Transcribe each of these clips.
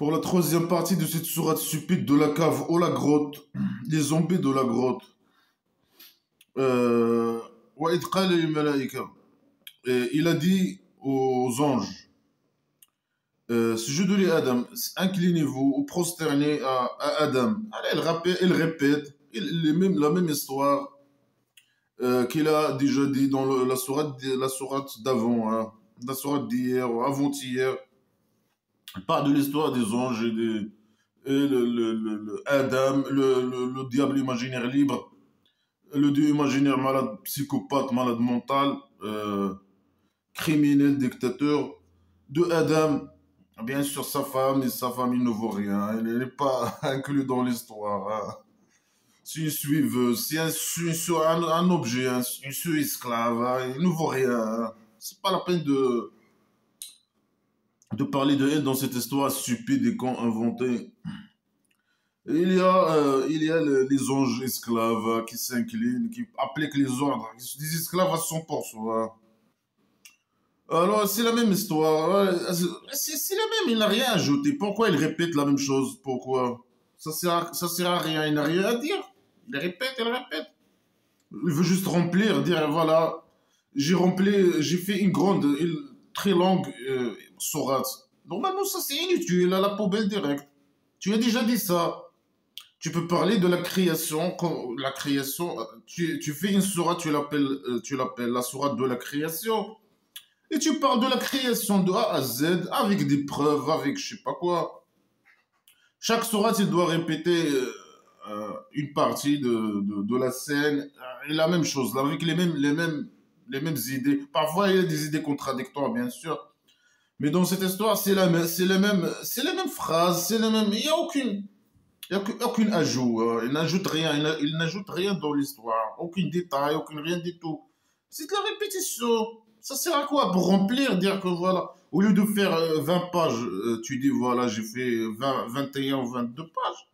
Pour la troisième partie de cette sourate stupide de la cave ou la grotte, les zombies de la grotte. Euh, وإذ قال للملائكة. Et il a dit aux anges, sujudu li Adam, inclinez-vous ou prosternez à Adam. Alors, il répète la même histoire qu'il a déjà dit dans la sourate d'avant, hein, la sourate d'hier ou avant-hier. Il parle de l'histoire des anges et Adam, le diable imaginaire libre, le dieu imaginaire malade, psychopathe, malade mental, criminel, dictateur, de Adam. Bien sûr, sa femme et sa famille ne vaut rien. Elle n'est pas inclue dans l'histoire, hein. C'est une suiveuse, un objet, une esclave, hein. Il ne vaut rien, hein. C'est pas la peine de parler de elle dans cette histoire stupide et con inventée. Il y a les anges esclaves qui s'inclinent, qui appliquent les ordres, des esclaves à 100%. Hein. Alors, c'est la même histoire. Ouais, c'est la même, il n'a rien ajouté. Pourquoi il répète la même chose? Pourquoi? Ça sert à rien, il n'a rien à dire. Il répète, il répète. Il veut juste remplir, dire voilà, j'ai rempli, j'ai fait une très longue sourate. Normalement, ça c'est inutile, à la poubelle direct. Tu as déjà dit ça. Tu peux parler de la création, tu fais une sourate, tu l'appelles la sourate de la création. Et tu parles de la création de A à Z avec des preuves, avec je sais pas quoi. Chaque sourate, il doit répéter une partie de la scène et la même chose, là, avec les mêmes idées. Parfois, il y a des idées contradictoires, bien sûr. Mais dans cette histoire, c'est les mêmes phrases, c'est les mêmes. Il y a aucun ajout. Il n'ajoute rien, il n'ajoute rien dans l'histoire. Aucun détail, aucun rien du tout. C'est de la répétition. Ça sert à quoi? Pour remplir, dire que voilà. Au lieu de faire 20 pages, tu dis voilà, j'ai fait 20, 21 ou 22 pages.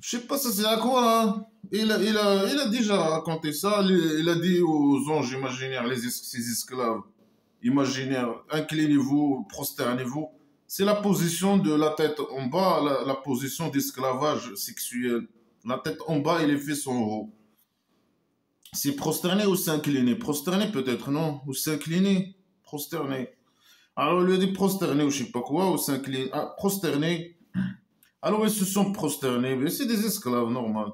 Je sais pas, ça sert à quoi, hein. Il a déjà raconté ça. Il a dit aux anges imaginaires, ses esclaves imaginaires, inclinez-vous, prosternez-vous. C'est la position de la tête en bas, la position d'esclavage sexuel. La tête en bas et les fesses en haut. C'est prosterné ou s'incliner? Prosterné peut-être, non? Ou s'incliner? Prosterné. Alors, il lui a dit prosterné ou je sais pas quoi, ou s'incliner. Ah, prosterné. Alors, ils se sont prosternés. Mais c'est des esclaves, normal.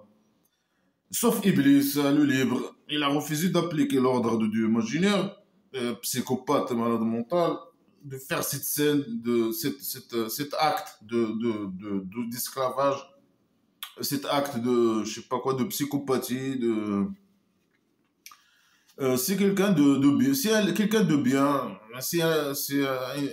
Sauf Iblis, le libre. Il a refusé d'appliquer l'ordre de Dieu imaginaire, psychopathe, malade mental, de faire cette scène, cet acte d'esclavage, cet acte de, je sais pas quoi, de psychopathie, c'est quelqu'un de bien, c'est quelqu'un de bien,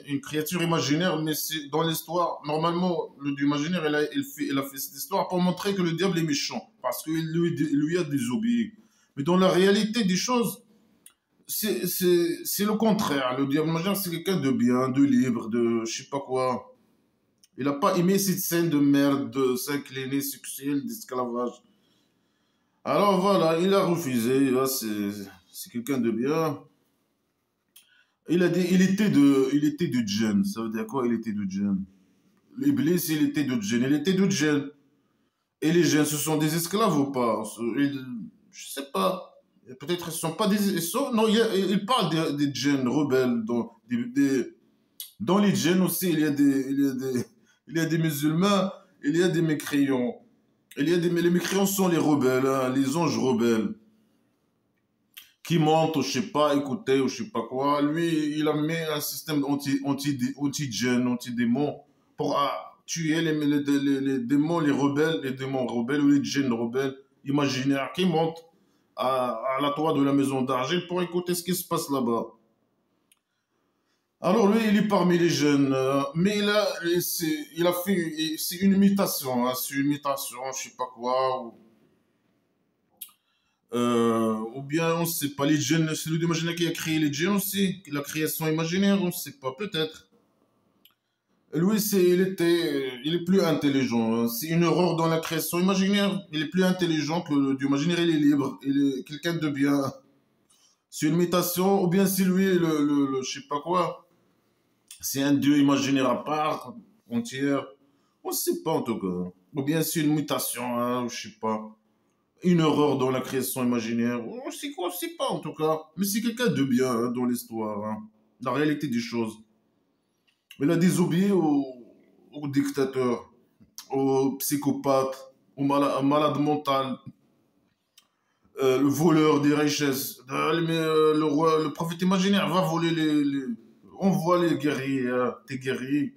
une créature imaginaire, mais c'est dans l'histoire, normalement, le dieu imaginaire, il a fait cette histoire pour montrer que le diable est méchant, parce qu'il lui a désobéi. Mais dans la réalité des choses, c'est le contraire. Le diable imaginaire, c'est quelqu'un de bien, de libre, de je sais pas quoi. Il n'a pas aimé cette scène de merde, de s'incliner sexuel, d'esclavage. Alors voilà, il a refusé, là, c'est quelqu'un de bien. Il a dit, il était de djinn. Ça veut dire quoi, il était de djinn? L'Iblis, il était de djinn. Il était de djinn. Et les djinns, ce sont des esclaves ou pas? Je sais pas. Peut-être ils sont pas des... non, il parle des djinns rebelles. Dans les djinns aussi, il y a des musulmans, il y a des mécréants. Les mécréants sont les rebelles, hein, les anges rebelles qui monte, je sais pas, écouter, ou je sais pas quoi. Lui, il a mis un système anti-gène, anti-démon pour tuer les démons, les démons rebelles ou les djinns rebelles imaginaires qui montent à la toit de la maison d'argile pour écouter ce qui se passe là-bas. Alors lui, il est parmi les jeunes, mais il a fait, c'est une imitation, hein, c'est une imitation, je sais pas quoi, ou bien on ne sait pas, les djinns, c'est lui d'imaginer qui a créé les djinns aussi, la création imaginaire, on ne sait pas, peut-être. Lui, il est plus intelligent, hein. C'est une erreur dans la création imaginaire. Il est plus intelligent que le dieu imaginaire, il est libre, il est quelqu'un de bien. C'est une imitation, ou bien c'est lui, je sais pas quoi. C'est un dieu imaginaire à part, entière. On ne sait pas en tout cas. Ou bien c'est une mutation, hein, je sais pas. Une erreur dans la création imaginaire. On sait quoi, on sait pas en tout cas. Mais c'est quelqu'un de bien hein, dans l'histoire. Hein. La réalité des choses. Il a désobéi aux dictateurs, aux psychopathes, aux malades mentaux, le voleur des richesses. Le roi, le prophète imaginaire va voler on voit les guerriers, hein, des guerriers,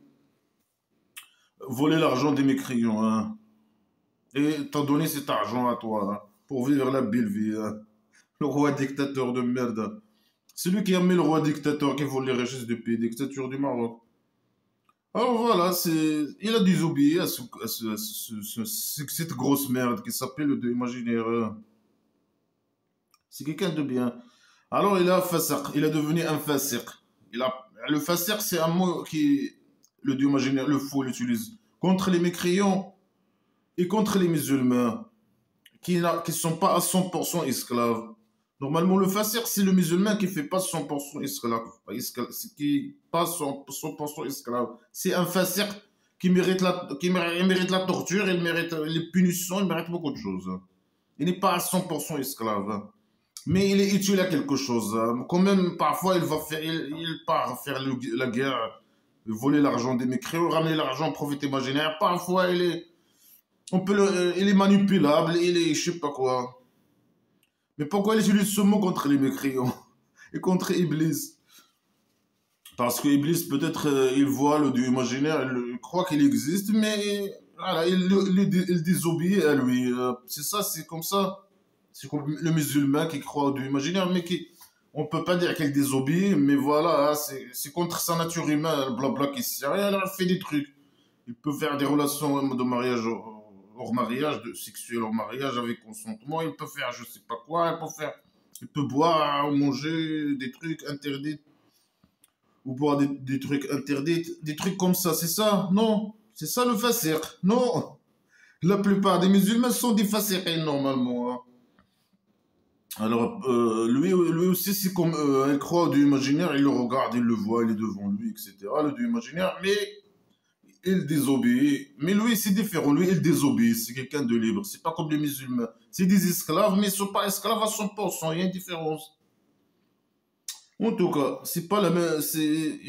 voler l'argent des mécréants. Hein, et t'as donné cet argent à toi hein, pour vivre la belle vie. Hein. Le roi dictateur de merde. C'est lui qui a mis le roi dictateur qui vole les richesses du pays, dictature du Maroc. Alors voilà, il a désobéi à cette grosse merde qui s'appelle le dieu imaginaire. C'est quelqu'un de bien. Alors il a fasaq, il est devenu un fasiq. Le fasiq, c'est un mot qui, le dieu imaginaire, le faux l'utilise contre les mécréants et contre les musulmans qui sont pas à 100% esclaves. Normalement, le fasiq, c'est le musulman qui fait pas 100% esclave, qui pas 100% esclave. C'est un fasiq il mérite la torture, il mérite les punitions, il mérite beaucoup de choses. Il n'est pas à 100% esclave. Mais il est utile à quelque chose. Quand même, parfois, il part faire la guerre, voler l'argent des mécréants, ramener l'argent au prophète imaginaire. Parfois, il est manipulable, il est je sais pas quoi. Mais pourquoi il utilise ce mot contre les mécréants et contre Iblis? Parce que Iblis, peut-être, il voit le dieu imaginaire, il croit qu'il existe, mais voilà, il désobéit à lui. C'est ça, c'est comme ça. C'est comme le musulman qui croit au dieu imaginaire, mais qui, on peut pas dire qu'il désobéit, mais voilà, hein, c'est contre sa nature humaine, blabla, qui sert. Et alors, il fait des trucs. Il peut faire des relations de mariage hors mariage, de sexuel hors mariage avec consentement. Il peut faire je sais pas quoi. Il peut boire ou manger des trucs interdits ou boire des trucs interdits, des trucs comme ça. C'est ça? Non. C'est ça le fasir. Non. La plupart des musulmans sont des fasiqins normalement. Hein. Alors, lui aussi, c'est comme elle croit au dieu imaginaire, il le regarde, il le voit, il est devant lui, etc. Le dieu imaginaire, mais il désobéit. Mais lui, c'est différent. Lui, il désobéit. C'est quelqu'un de libre. C'est pas comme les musulmans. C'est des esclaves, mais ils sont pas esclaves à 100%. Il y a une différence. En tout cas, c'est pas la même.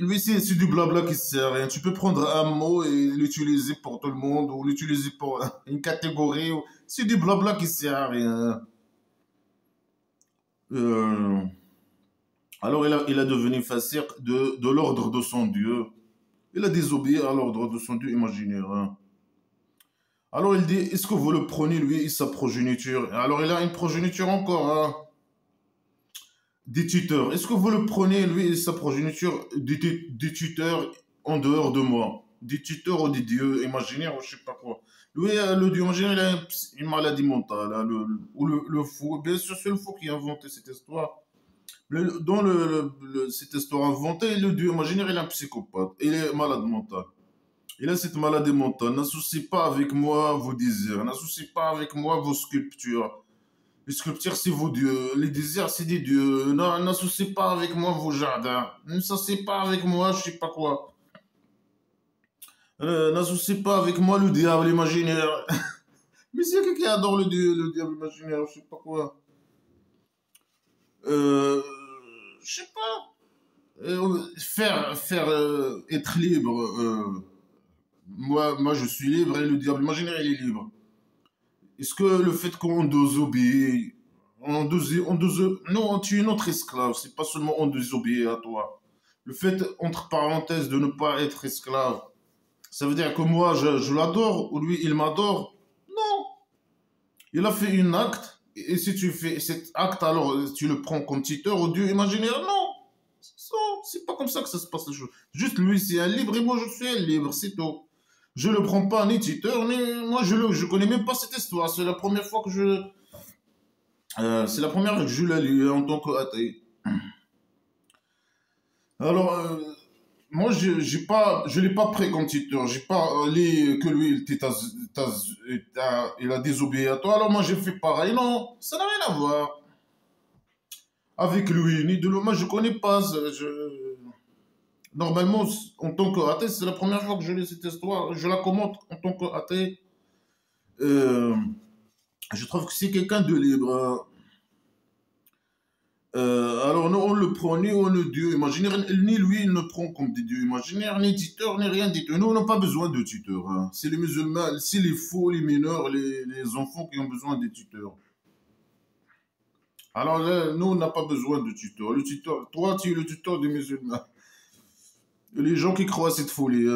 Lui, c'est du blabla qui sert à rien. Tu peux prendre un mot et l'utiliser pour tout le monde ou l'utiliser pour une catégorie. C'est du blabla qui sert à rien. Euh, Alors, il a devenu fasir de l'ordre de son Dieu. Il a désobéi à l'ordre de son Dieu imaginaire. Hein. Alors il dit, est-ce que vous le prenez lui et sa progéniture? Alors il a une progéniture encore, hein, des tuteurs. Est-ce que vous le prenez lui et sa progéniture des tuteurs en dehors de moi? Des tuteurs ou des dieux imaginaires ou je sais pas quoi. Lui, le dieu imaginaire, il a une maladie mentale, hein, ou le fou. Bien sûr, c'est le fou qui a inventé cette histoire. Dans cette histoire inventée, le dieu imaginaire, il est un psychopathe. Il est malade mental. Il a cette maladie mentale. N'associe pas avec moi vos désirs. N'associe pas avec moi vos sculptures. Les sculptures, c'est vos dieux. Les désirs, c'est des dieux. N'associez pas avec moi vos jardins. N'associez pas avec moi, je sais pas quoi. N'associez pas avec moi le diable imaginaire. Mais c'est quelqu'un qui adore le diable imaginaire, je sais pas quoi. Euh, je sais pas. Être libre. Moi, je suis libre et le diable imaginaire, il est libre. Est-ce que le fait qu'on désobéit, non, tu es notre esclave, c'est pas seulement on désobéit à toi. Le fait, entre parenthèses, de ne pas être esclave, ça veut dire que moi, je l'adore, ou lui, il m'adore. Non, il a fait un acte, et si tu fais cet acte, alors tu le prends comme tuteur au Dieu imaginaire. Non, c'est pas comme ça que ça se passe les choses. Juste lui, c'est un libre, et moi, je suis un libre, c'est tout. Je le prends pas ni tuteur, ni moi je connais même pas cette histoire. C'est la première fois que c'est la première fois que je la lis en tant qu'athée. Alors moi je l'ai pas pris comme tuteur. J'ai pas lu que lui il a désobéi à toi. Alors moi j'ai fait pareil. Non, ça n'a rien à voir avec lui ni de l'homme. Moi je connais pas. Normalement, en tant qu'athée, c'est la première fois que je lis cette histoire. Je la commente en tant qu'athée. Euh, je trouve que c'est quelqu'un de libre. Alors, nous, on le prend ni on le dieu imaginaire, ni lui, il ne prend comme des dieux imaginaires, ni tuteur, ni rien du tout. Nous, on n'a pas besoin de tuteurs. Hein. C'est les musulmans, c'est les faux, les mineurs, les enfants qui ont besoin des tuteurs. Alors là, nous, on n'a pas besoin de tuteur. Le tuteur, toi, tu es le tuteur des musulmans. Les gens qui croient à cette folie.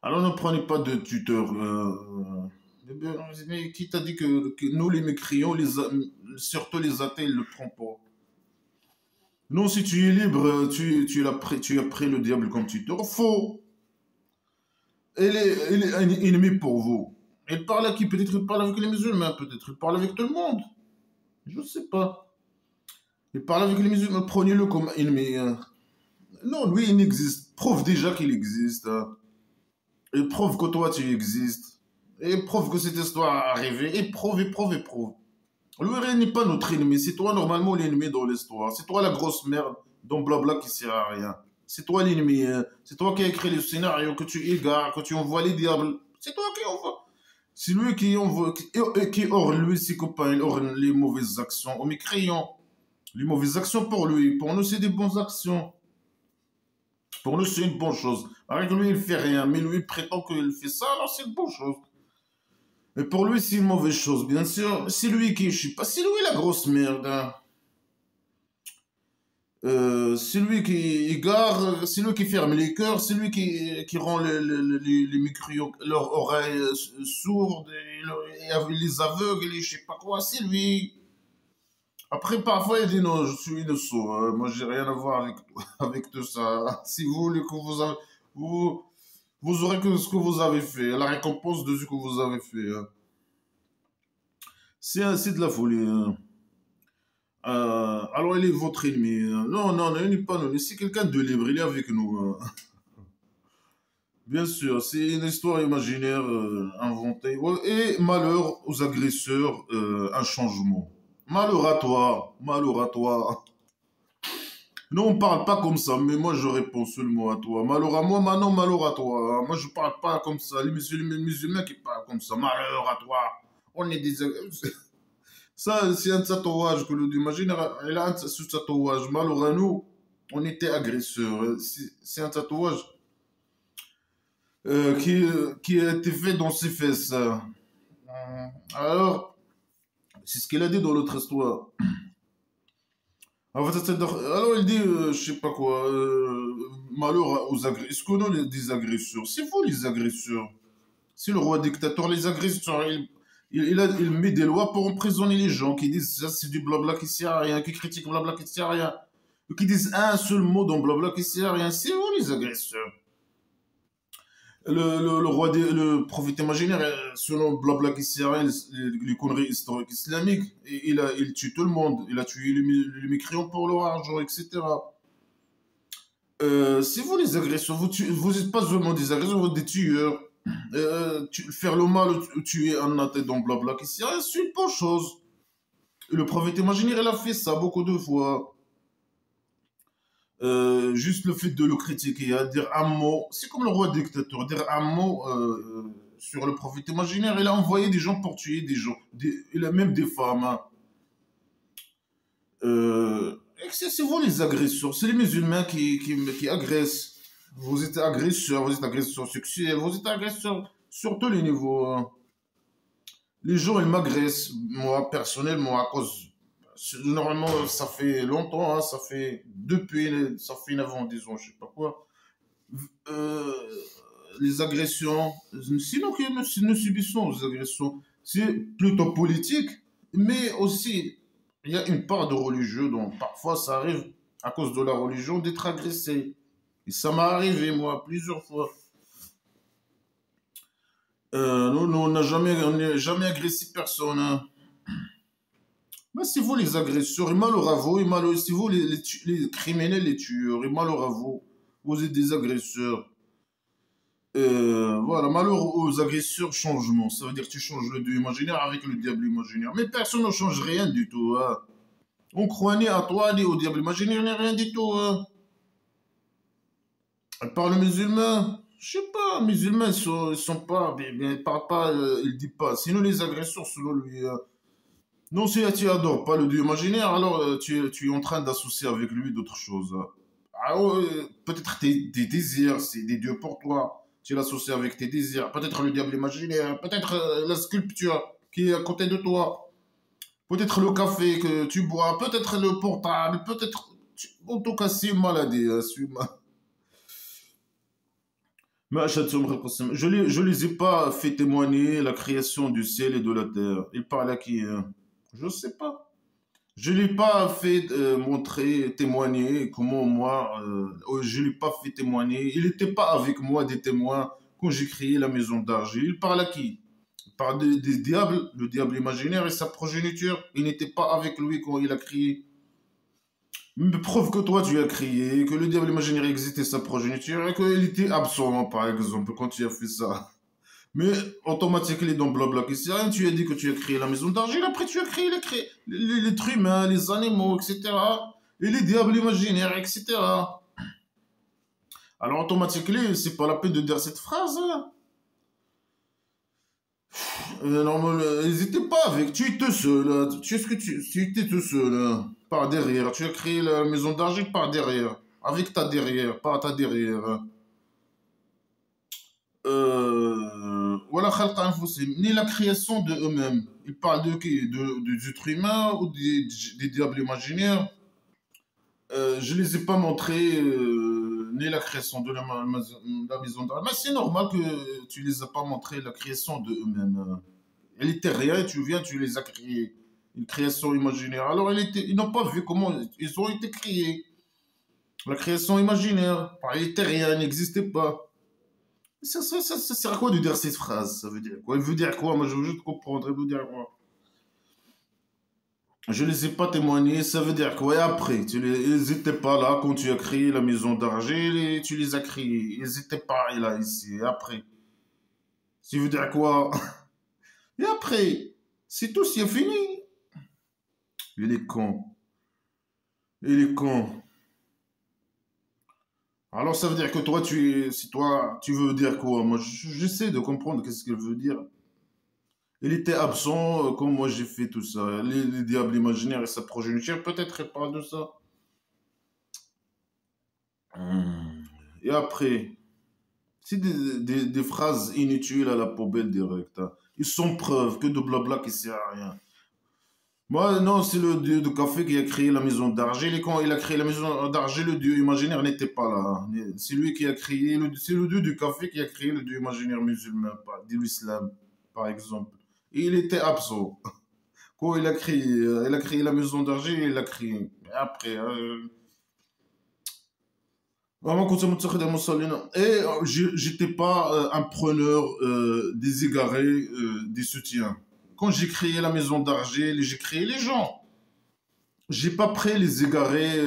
Alors, ne prenez pas de tuteur. Mais qui t'a dit que nous, les mécréants, surtout les athées, ils ne le prennent pas? Non, si tu es libre, tu as pris le diable comme tuteur. Faux. Il est un ennemi pour vous. Il parle à qui? Peut-être il parle avec les musulmans, peut-être il parle avec tout le monde. Je ne sais pas. Il parle avec les musulmans, prenez-le comme ennemi. Hein. Non, lui, il n'existe. Prouve déjà qu'il existe. Hein. Et prouve que toi, tu existes. Et prouve que cette histoire est arrivée. Et prouve, et prouve, et prouve. Lui, il n'est pas notre ennemi. C'est toi, normalement, l'ennemi dans l'histoire. C'est toi la grosse merde dans Blabla qui sert à rien. C'est toi l'ennemi. Hein. C'est toi qui as écrit les scénarios, que tu égares, que tu envoies les diables. C'est toi qui envoie. C'est lui qui envoie, qui hors lui, ses copains, il hors les mauvaises actions. Aux mécréants. Les mauvaises actions pour lui. Pour nous, c'est des bonnes actions. Pour nous, c'est une bonne chose. Avec lui, il fait rien, mais lui, il prétend qu'il fait ça, alors c'est une bonne chose. Mais pour lui, c'est une mauvaise chose, bien sûr. C'est lui qui, je sais pas, c'est lui la grosse merde. Hein. C'est lui qui égare, c'est lui qui ferme les cœurs, c'est lui qui rend les micros, leurs oreilles sourdes, et les aveugles, et je sais pas quoi, c'est lui. Après, parfois, il dit non, je suis innocent. Moi, j'ai rien à voir avec, avec tout ça. Si vous voulez que vous, vous aurez que ce que vous avez fait, la récompense de ce que vous avez fait. Hein. C'est de la folie. Hein. Alors, il est votre ennemi. Hein. Non, non, non, il n'est pas nous. C'est quelqu'un de libre, il est avec nous. Hein. Bien sûr, c'est une histoire imaginaire inventée. Ouais, et malheur aux agresseurs, un changement. Malheur à toi, malheur à toi. Non, on parle pas comme ça, mais moi je réponds seulement à toi. Malheur à moi, maintenant malheur à toi. Moi je parle pas comme ça. Les musulmans qui parlent comme ça. Malheur à toi. On est des... Ça, c'est un tatouage que le imaginaire, il a ce tatouage. Malheur à nous, on était agresseurs. C'est un tatouage qui a été fait dans ses fesses. Alors, c'est ce qu'il a dit dans l'autre histoire. Alors il dit, je sais pas quoi, malheur aux agresseurs. Est-ce qu'on a des agresseurs? C'est vous les agresseurs. C'est le roi dictateur, les agresseurs. Il met des lois pour emprisonner les gens qui disent ça c'est du blabla qui sert à rien, qui critiquent blabla qui sert à rien, qui disent un seul mot dans blabla qui sert à rien. C'est vous les agresseurs. Le roi, le prophète imaginaire, selon blabla qui sert à rien, les conneries historiques islamiques, il tue tout le monde. Il a tué les mécréants pour leur argent, etc. C'est vous les agresseurs, vous n'êtes pas seulement des agresseurs, vous êtes des tueurs. Faire le mal ou tuer un athée dans blabla qui sert à rien, c'est une bonne chose. Et le prophète imaginaire, il a fait ça beaucoup de fois. Juste le fait de le critiquer, à dire un mot, c'est comme le roi dictateur, dire un mot sur le prophète imaginaire, il a envoyé des gens pour tuer des gens, il a même des femmes. Hein. C'est vous les agresseurs, c'est les musulmans qui agressent. Vous êtes agresseurs sexuels, vous êtes agresseurs sur tous les niveaux. Hein. Les gens, ils m'agressent, moi, personnellement, à cause. Normalement, ça fait longtemps, hein, ça fait depuis, ça fait 9 ans, 10 ans, je sais pas quoi. Euh, les agressions, sinon que nous subissons les agressions, c'est plutôt politique, mais aussi, il y a une part de religieux, donc parfois ça arrive à cause de la religion d'être agressé. Et ça m'est arrivé, moi, plusieurs fois. Nous, on n'a jamais agressé personne. Hein. Mais c'est vous les agresseurs, et malheur à vous, et malheur, c'est vous les criminels, les tueurs, et malheur à vous, vous êtes des agresseurs. Voilà, malheur aux agresseurs, changement. Ça veut dire que tu changes le dieu imaginaire avec le diable imaginaire. Mais personne ne change rien du tout. Hein. On croit ni à toi, ni au diable imaginaire, ni rien du tout. Hein. Par le musulman, je sais pas, musulmans, ils sont pas, ils parlent pas, ils disent pas. Sinon, les agresseurs, selon lui, non, si tu adores pas le dieu imaginaire, alors tu es en train d'associer avec lui d'autres choses. Ah ouais, peut-être tes désirs, c'est des dieux pour toi. Tu l'associes avec tes désirs. Peut-être le diable imaginaire, peut-être la sculpture qui est à côté de toi. Peut-être le café que tu bois, peut-être le portable, peut-être... En tout cas, c'est une maladie. Mais je les ai pas fait témoigner la création du ciel et de la terre. Il parle à qui? Je sais pas. Je l'ai pas fait montrer, témoigner comment moi, je l'ai pas fait témoigner. Il n'était pas avec moi des témoins quand j'ai créé la maison d'argile. Il parle à qui? Il parle des diables, le diable imaginaire et sa progéniture. Il n'était pas avec lui quand il a créé. Mais preuve que toi tu as créé, que le diable imaginaire existait sa progéniture et qu'il était absent, par exemple, quand tu as fait ça. Mais automatiquement, dans Blabla qui sait rien, tu as dit que tu as créé la maison d'argile, après tu as créé les êtres humains, les animaux, etc. Et les diables imaginaires, etc. Alors automatiquement, c'est pas la peine de dire cette phrase. Hein. Non, ils étaient pas avec, tu étais seul. Hein. Tu, est-ce que tu étais tout seul, hein, par derrière. Tu as créé la maison d'argile par derrière. Avec ta derrière, pas ta derrière. Hein. Voilà, khalqa anfusihim, ni la création de eux-mêmes. Ils parlent de qui? Des êtres humains ou des diables imaginaires? Je les ai pas montrés, ni la création de la maison d'argile. Mais c'est normal que tu les as pas montrés la création de eux-mêmes. Elle était rien et tu viens, tu les as créés. Une création imaginaire. Alors, ils n'ont pas vu comment ils ont été créés. La création imaginaire. Elle était rien, elle n'existait pas. Ça sert à quoi de dire cette phrase? Ça veut dire quoi? Elle veut dire quoi? Moi, je veux juste comprendre. Elle veut dire quoi? Je ne les ai pas témoignés. Ça veut dire quoi? Et après, ils n'étaient pas là quand tu as créé la maison d'argile et tu les as créés. Ils n'étaient pas là, ici. Et après, ça veut dire quoi? Et après, c'est tout, c'est fini. Il est con. Il est con. Alors, ça veut dire que toi, si toi, tu veux dire quoi? Moi, j'essaie de comprendre qu'est-ce qu'elle veut dire. Il était absent quand moi j'ai fait tout ça. Les diables imaginaires et sa progéniture, peut-être elle parle de ça. Hmm. Et après, c'est des phrases inutiles à la poubelle directe. Hein. Ils sont preuves que de blabla qui sert à rien. Moi, non, c'est le dieu de café qui a créé la maison d'argile. Et quand il a créé la maison d'argile, le dieu imaginaire n'était pas là. C'est lui qui a créé, c'est le dieu du café qui a créé le dieu imaginaire musulman, de l'islam, par exemple. Et il était absent. Quand il a créé la maison d'argile, il l'a créé. Et après, vraiment, quand ça m'a tiré dans mon salon. Et j'étais pas un preneur des égarés, des soutiens. Quand j'ai créé la maison d'argile, j'ai créé les gens. J'ai pas pris les égarés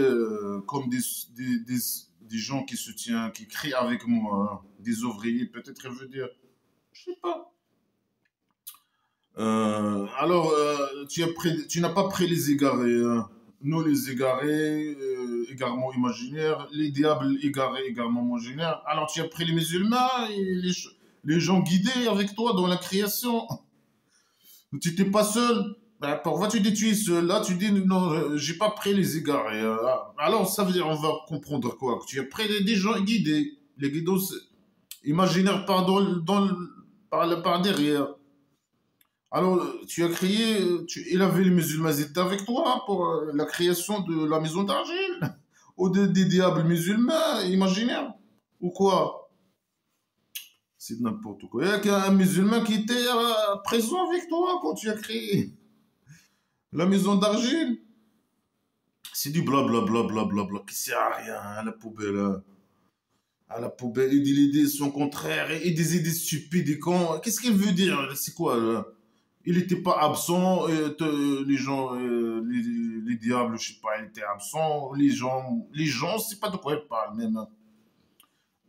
comme des gens qui soutiennent, qui crient avec moi, hein. Des ouvriers, peut-être elle veut dire. Je sais pas. Alors, tu n'as pas pris les égarés. Hein. Nous, les égarés, égarement imaginaires, les diables égarés, égarement imaginaires. Alors, tu as pris les musulmans et les gens guidés avec toi dans la création. Tu n'étais pas seul. Ben, pourquoi tu dis tu es seul? Là, tu dis non, j'ai pas pris les égarés. Alors, ça veut dire, on va comprendre quoi? Que tu as pris des gens guidés. Les guides imaginaires par derrière. Alors, tu as créé, il avait les musulmans étaient avec toi pour la création de la maison d'argile ou des diables musulmans imaginaires ou quoi? C'est n'importe quoi. Il y a qu'un musulman qui était présent avec toi quand tu as créé la maison d'argile. C'est du blablabla qui sert à rien à la poubelle. Hein. À la poubelle, il dit les idées sont contraires et des idées stupides et cons. Qu'est-ce qu'il veut dire? C'est quoi là? Il n'était pas absent, les gens, les diables, je sais pas, il était absent, les gens, c'est pas de quoi il parle même. Hein.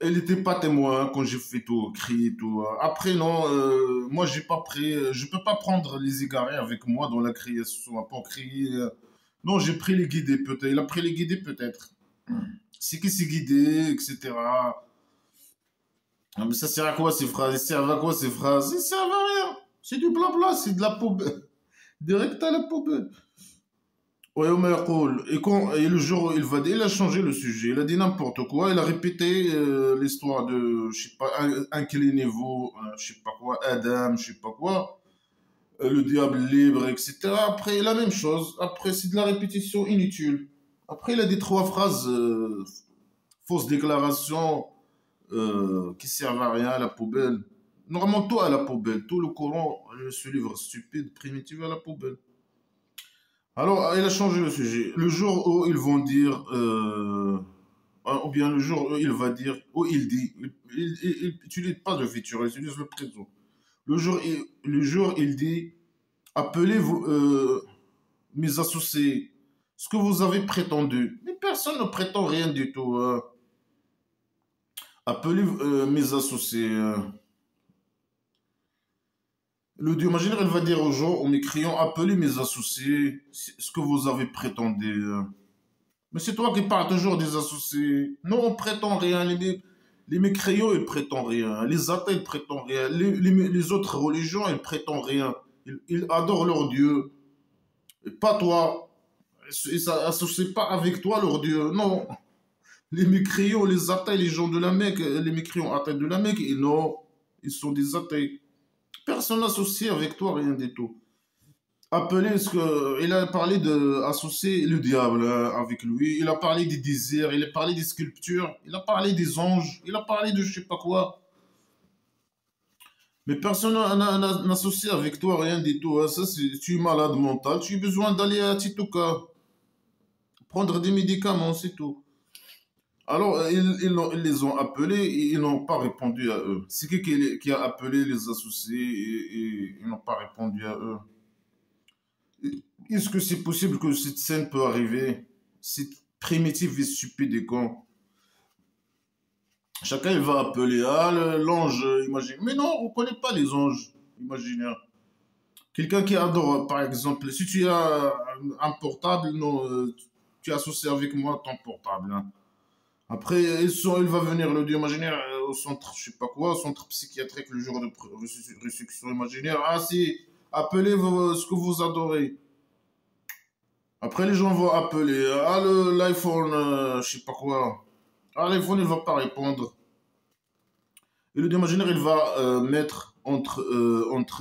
Elle n'était pas témoin quand j'ai fait tout, crié tout. Après, non, moi, j'ai pas pris, je peux pas prendre les égarés avec moi dans la création pour crier. Non, j'ai pris les guidés peut-être, il a pris les guidés peut-être. C'est qui s'est guidé, etc. Ah, mais ça sert à quoi ces phrases? Ils servent à quoi ces phrases? Ils servent à rien. C'est du blabla, c'est de la poubelle. Direct à la poubelle. Ouais, Omer Kohl. Et le jour où il a changé le sujet. Il a dit n'importe quoi. Il a répété l'histoire de, je sais pas, inclinez-vous, je sais pas quoi, Adam, je sais pas quoi, le diable libre, etc. Après, la même chose. Après, c'est de la répétition inutile. Après, il a dit trois phrases, fausses déclarations qui servent à rien, à la poubelle. Normalement, tout à la poubelle. Tout le Coran, ce livre stupide, primitif à la poubelle. Alors, il a changé le sujet. Le jour où ils vont dire, ou bien le jour où il va dire, où il dit, il utilise pas de futur, il utilise le présent. Le jour il dit, appelez-vous mes associés, ce que vous avez prétendu. Mais personne ne prétend rien du tout. Appelez mes associés. Le Dieu imaginaire, il va dire aux gens, aux mécréants, appelez mes associés, ce que vous avez prétendu. Mais c'est toi qui parles toujours des associés. Non, on prétend rien. Les mécréants, ils prétendent rien. Les athées, ils prétendent rien. Les autres religions, ils prétendent rien. Ils adorent leur Dieu. Et pas toi. Ils ne s'associent pas avec toi, leur Dieu. Non. Les mécréants, les athées, les gens de la Mecque, les mécréants athées de la Mecque, non. Ils sont des athées. Personne n'associe avec toi, rien du tout. Appeler ce que il a parlé de associer le diable avec lui, il a parlé des désirs, il a parlé des sculptures, il a parlé des anges, il a parlé de je sais pas quoi, mais personne n'associe avec toi rien du tout, hein. Ça c'est tu es malade mental, tu as besoin d'aller à Tituka prendre des médicaments, c'est tout. Alors ils les ont appelés et ils n'ont pas répondu à eux. C'est qui a appelé les associés et ils n'ont pas répondu à eux. Est-ce que c'est possible que cette scène peut arriver? C'est primitif et stupide et con. Chacun il va appeler l'ange, imagine. Mais non, on ne connaît pas les anges imaginaires. Quelqu'un qui adore, par exemple, si tu as un portable, non, tu associes avec moi ton portable, hein. Après, il va venir le dieu imaginaire au centre, je sais pas quoi, au centre psychiatrique le jour de résurrection imaginaire. Ah si, appelez ce que vous adorez. Après, les gens vont appeler. Ah, l'iPhone, je sais pas quoi. Ah, l'iPhone, il va pas répondre. Et le démaginaire, il va mettre entre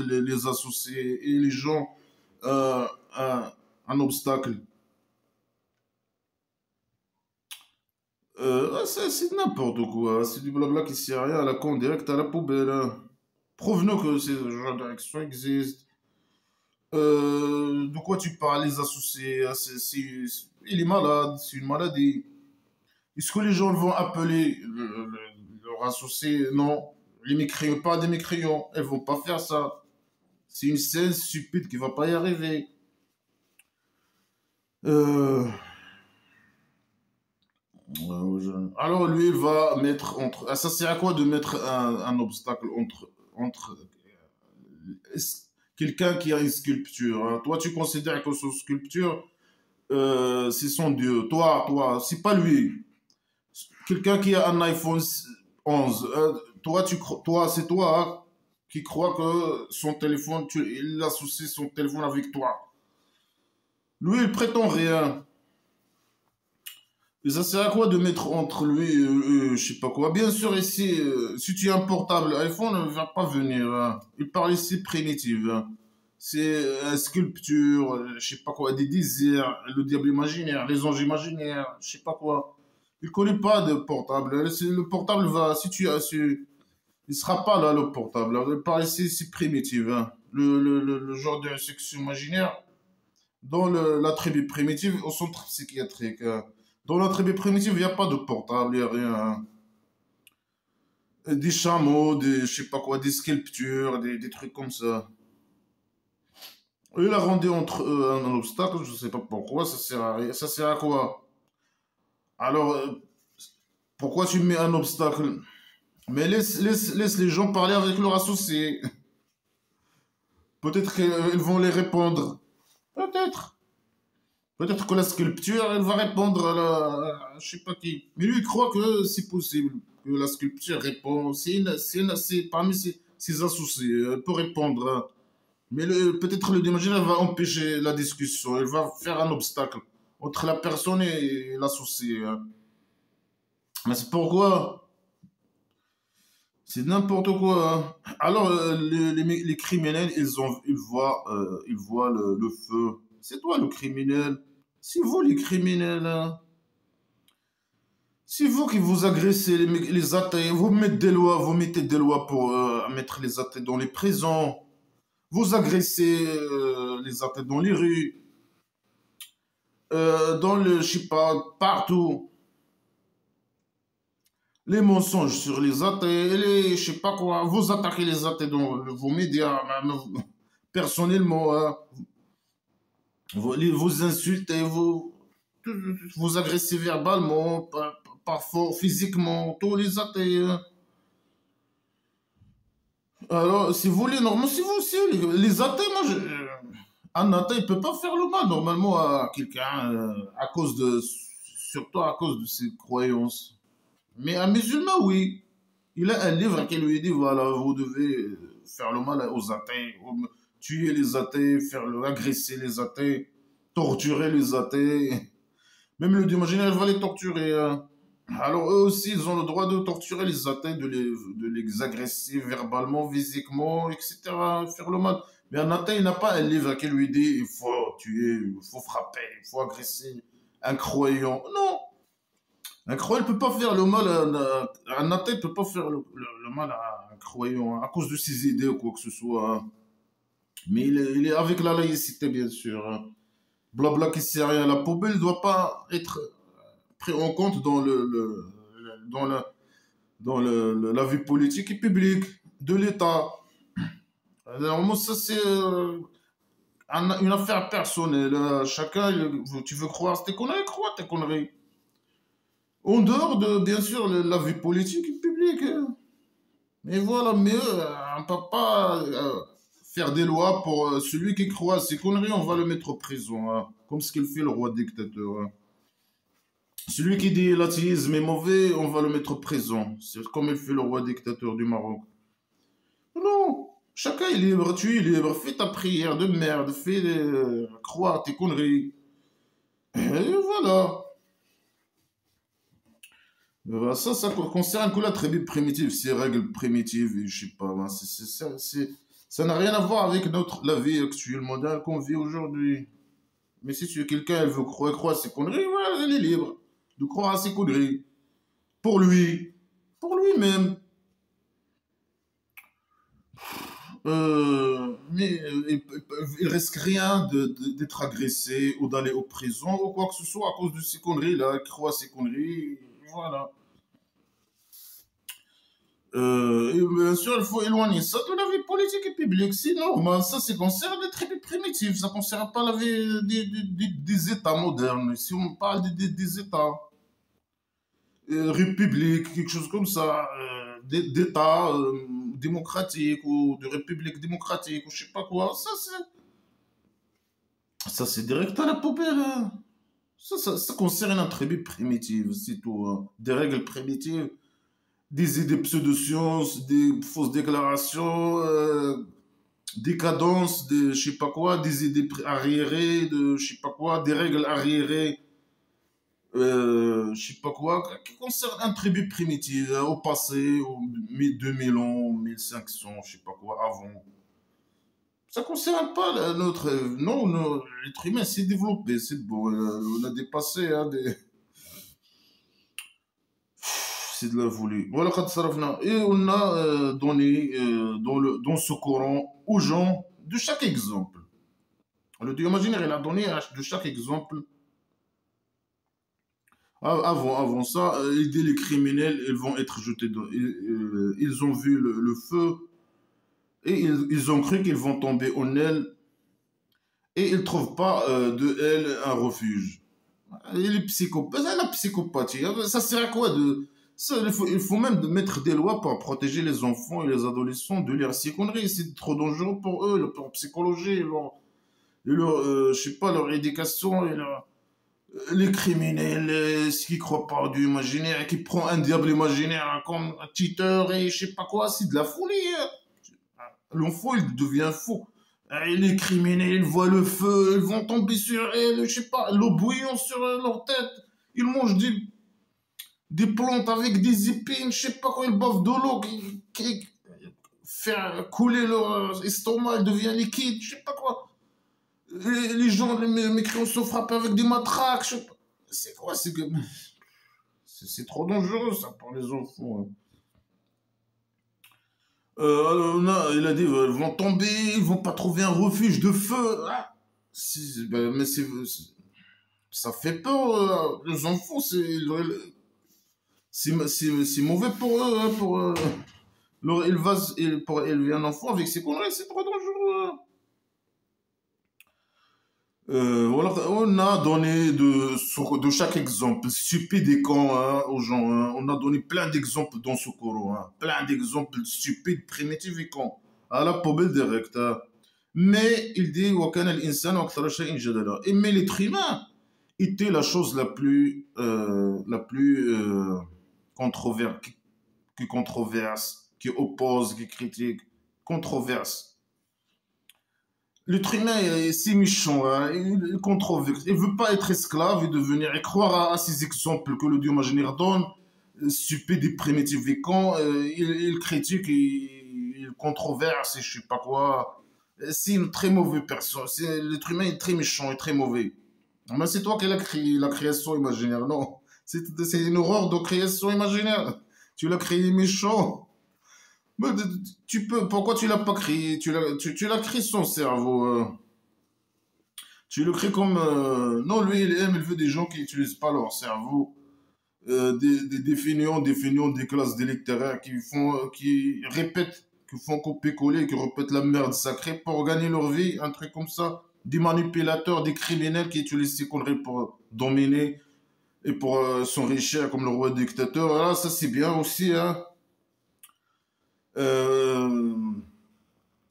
les associés et les gens euh, un obstacle. C'est n'importe quoi. C'est du blabla qui sert à rien, à la con, direct à la poubelle, hein. Prouve-nous que ces genres d'actions existent. De quoi tu parles, les associés? Il est malade, c'est une maladie. Est-ce que les gens vont appeler leur associé? Non. Les mécréants, pas des mécréants. Elles vont pas faire ça. C'est une scène stupide qui va pas y arriver. Euh, Alors lui, il va mettre entre. Ah, ça sert à quoi de mettre un obstacle entre quelqu'un qui a une sculpture, hein? Toi, tu considères que cette sculpture, c'est son Dieu. Toi, c'est pas lui. Quelqu'un qui a un iPhone 11, toi, c'est toi, hein, qui croit que son téléphone, il associe son téléphone avec toi. Lui, il prétend rien. Et ça sert à quoi de mettre entre lui je sais pas quoi. Bien sûr, ici, si tu as un portable iPhone, ne va pas venir, hein. Il parle ici primitif, hein. C'est sculpture, je sais pas quoi, des désirs, le diable imaginaire, les anges imaginaires, je sais pas quoi. Il connaît pas de portable. Le portable va, si tu as su, il sera pas là, le portable. Il parle ici, c'est primitif, hein. Le genre de section imaginaire dans la tribu primitive au centre psychiatrique, hein. Dans la tribu primitive, il n'y a pas de portable, il n'y a rien, hein. Des chameaux, je sais pas quoi, des sculptures, des trucs comme ça. Il a rendu entre eux un obstacle, je sais pas pourquoi, ça sert à rien. Ça sert à quoi? Alors, pourquoi tu mets un obstacle? Mais laisse les gens parler avec leur associé. Peut-être qu'ils vont les répondre. Peut-être. Peut-être que la sculpture, elle va répondre je sais pas qui. Mais lui, il croit que c'est possible. que la sculpture répond. C'est parmi ses associés. Elle peut répondre. Mais peut-être le imaginaire va empêcher la discussion. Elle va faire un obstacle entre la personne et l'associé. Mais c'est pourquoi c'est n'importe quoi. Alors, les criminels, ils voient le feu. C'est toi le criminel. C'est vous les criminels, hein. C'est vous qui vous agressez les athées. Vous mettez des lois pour mettre les athées dans les prisons. Vous agressez les athées dans les rues, dans le, je sais pas, partout. Les mensonges sur les athées, je sais pas quoi. Vous attaquez les athées dans vos médias, même personnellement. Vous insultez, vous agressez verbalement, parfois physiquement, tous les athées. Alors, si vous voulez, normalement, si vous aussi, les athées, un athée, il peut pas faire le mal, normalement, à quelqu'un, surtout à cause de ses croyances. Mais un musulman, oui. Il a un livre qui lui dit, voilà, vous devez faire le mal aux athées, tuer les athées, agresser les athées, torturer les athées. Même le Dieu imaginaire va les torturer, hein. Alors eux aussi, ils ont le droit de torturer les athées, de les agresser verbalement, physiquement, etc. Faire le mal. Mais un athée, il n'a pas un livre qui lui dit, il faut tuer, il faut frapper, il faut agresser un croyant. Non. Un croyant ne peut pas faire le mal un athée ne peut pas faire le mal à un croyant, hein, à cause de ses idées ou quoi que ce soit, hein. Mais il est avec la laïcité, bien sûr, hein. Blabla qui sert à rien. La poubelle ne doit pas être pris en compte dans la vie politique et publique de l'État. Normalement, ça, c'est une affaire personnelle. Chacun, tu veux croire tes conneries, crois tes conneries. En dehors de, bien sûr, la vie politique et publique, hein. Mais voilà, mais on ne peut pas faire des lois pour celui qui croit à ces conneries, on va le mettre en prison, hein, comme ce qu'il fait le roi dictateur, hein. Celui qui dit l'athéisme est mauvais, on va le mettre en prison. C'est comme il fait le roi dictateur du Maroc. Non, chacun est libre, tu es libre, fais ta prière de merde, fais croire tes conneries. Et voilà. Ça concerne que la tribu primitive, ces règles primitives, et je sais pas, ben, ça n'a rien à voir avec la vie actuelle moderne qu'on vit aujourd'hui. Mais si quelqu'un elle veut croire à ses conneries, ouais, elle est libre de croire à ses conneries. Pour lui, pour lui-même. Mais il risque rien d'être agressé ou d'aller au prison ou quoi que ce soit à cause de ces conneries-là. Il croit à ces conneries, voilà. Et bien sûr, il faut éloigner ça de la vie politique et publique. C'est normal, ça concerne les tribus primitives, ça ne concerne pas la vie des États modernes. Si on parle des États républiques, quelque chose comme ça, d'États démocratiques ou de républiques démocratiques ou je sais pas quoi, ça c'est direct à la poubelle, hein. Ça concerne une tribu primitive, c'est tout, hein. Des règles primitives, des idées pseudo-sciences, des fausses déclarations, des cadences, je sais pas quoi, des idées arriérées, de je sais pas quoi, des règles arriérées, je sais pas quoi, qui concernent un tribu primitive, hein, au passé, au 2000 ans, 1500, je sais pas quoi, avant. Ça concerne pas notre. Non, l'être humain s'est développé, c'est bon, on a dépassé, hein, c'est de la folie. Voilà, quand ça revient. Et on a donné dans ce Coran aux gens de chaque exemple. Le Dieu imaginaire, il a donné de chaque exemple. Avant ça, il dit les criminels, ils vont être jetés dans. Ils ont vu le feu et ils ont cru qu'ils vont tomber en elle et ils ne trouvent pas de elle un refuge. Et les psychopathes, la psychopathie, hein, ça sert à quoi de. Il faut même mettre des lois pour protéger les enfants et les adolescents de leurs ces conneries. C'est trop dangereux pour eux, leur psychologie, je sais pas, leur éducation Les criminels, ceux qui croient pas au Dieu imaginaire, qui prend un diable imaginaire comme un cheater et je sais pas quoi, c'est de la folie. Hein. L'enfant, il devient fou. Et les criminels, ils voient le feu, ils vont tomber sur elle, je sais pas, l'eau bouillante sur leur tête. Ils mangent des plantes avec des épines, je sais pas quoi, ils boivent de l'eau qui fait couler leur estomac, il devient liquide, je sais pas quoi. Les gens, les mécréants se frappent avec des matraques, je sais pas. C'est quoi, c'est trop dangereux ça pour les enfants. Hein. Il a dit, ils vont tomber, ils vont pas trouver un refuge de feu. Ah, mais ça fait peur. Les enfants, c'est mauvais pour eux, hein, pour élever un enfant avec ces conneries, c'est trop dangereux. Hein. Voilà, on a donné de chaque exemple stupide et con hein, aux gens. Hein. On a donné plein d'exemples dans ce cours. Hein. Plein d'exemples stupides, primitifs et cons. À la poubelle direct. Hein. Mais il dit وَكَانَ الْإِنسَانُ أَكْثَرَ شَيْءٍ جَدَلًا. Et mais l'être humain était la chose la plus controverse, qui controverse, qui oppose, qui critique, controverse. L'être humain est si méchant, hein, il controverse. Il veut pas être esclave et devenir et croire à ces exemples que le Dieu imaginaire donne, stupide et primitif et con, il critique et il controverse et je sais pas quoi. C'est une très mauvaise personne. L'être humain est très méchant et très mauvais. Mais c'est toi qui l'as créé, la création imaginaire, non. C'est une horreur de création imaginaire. Tu l'as créé méchant. Mais pourquoi tu l'as pas créé? Tu l'as créé son cerveau. Tu le crées comme. Non, lui, il veut des gens qui n'utilisent pas leur cerveau. Des feignants, des classes d'électeurs qui répètent, qui font copier-coller, qui répètent la merde sacrée pour gagner leur vie, un truc comme ça. Des manipulateurs, des criminels qui utilisent ces conneries pour dominer et pour s'enrichir comme le roi dictateur. Voilà, ça c'est bien aussi, hein. Euh,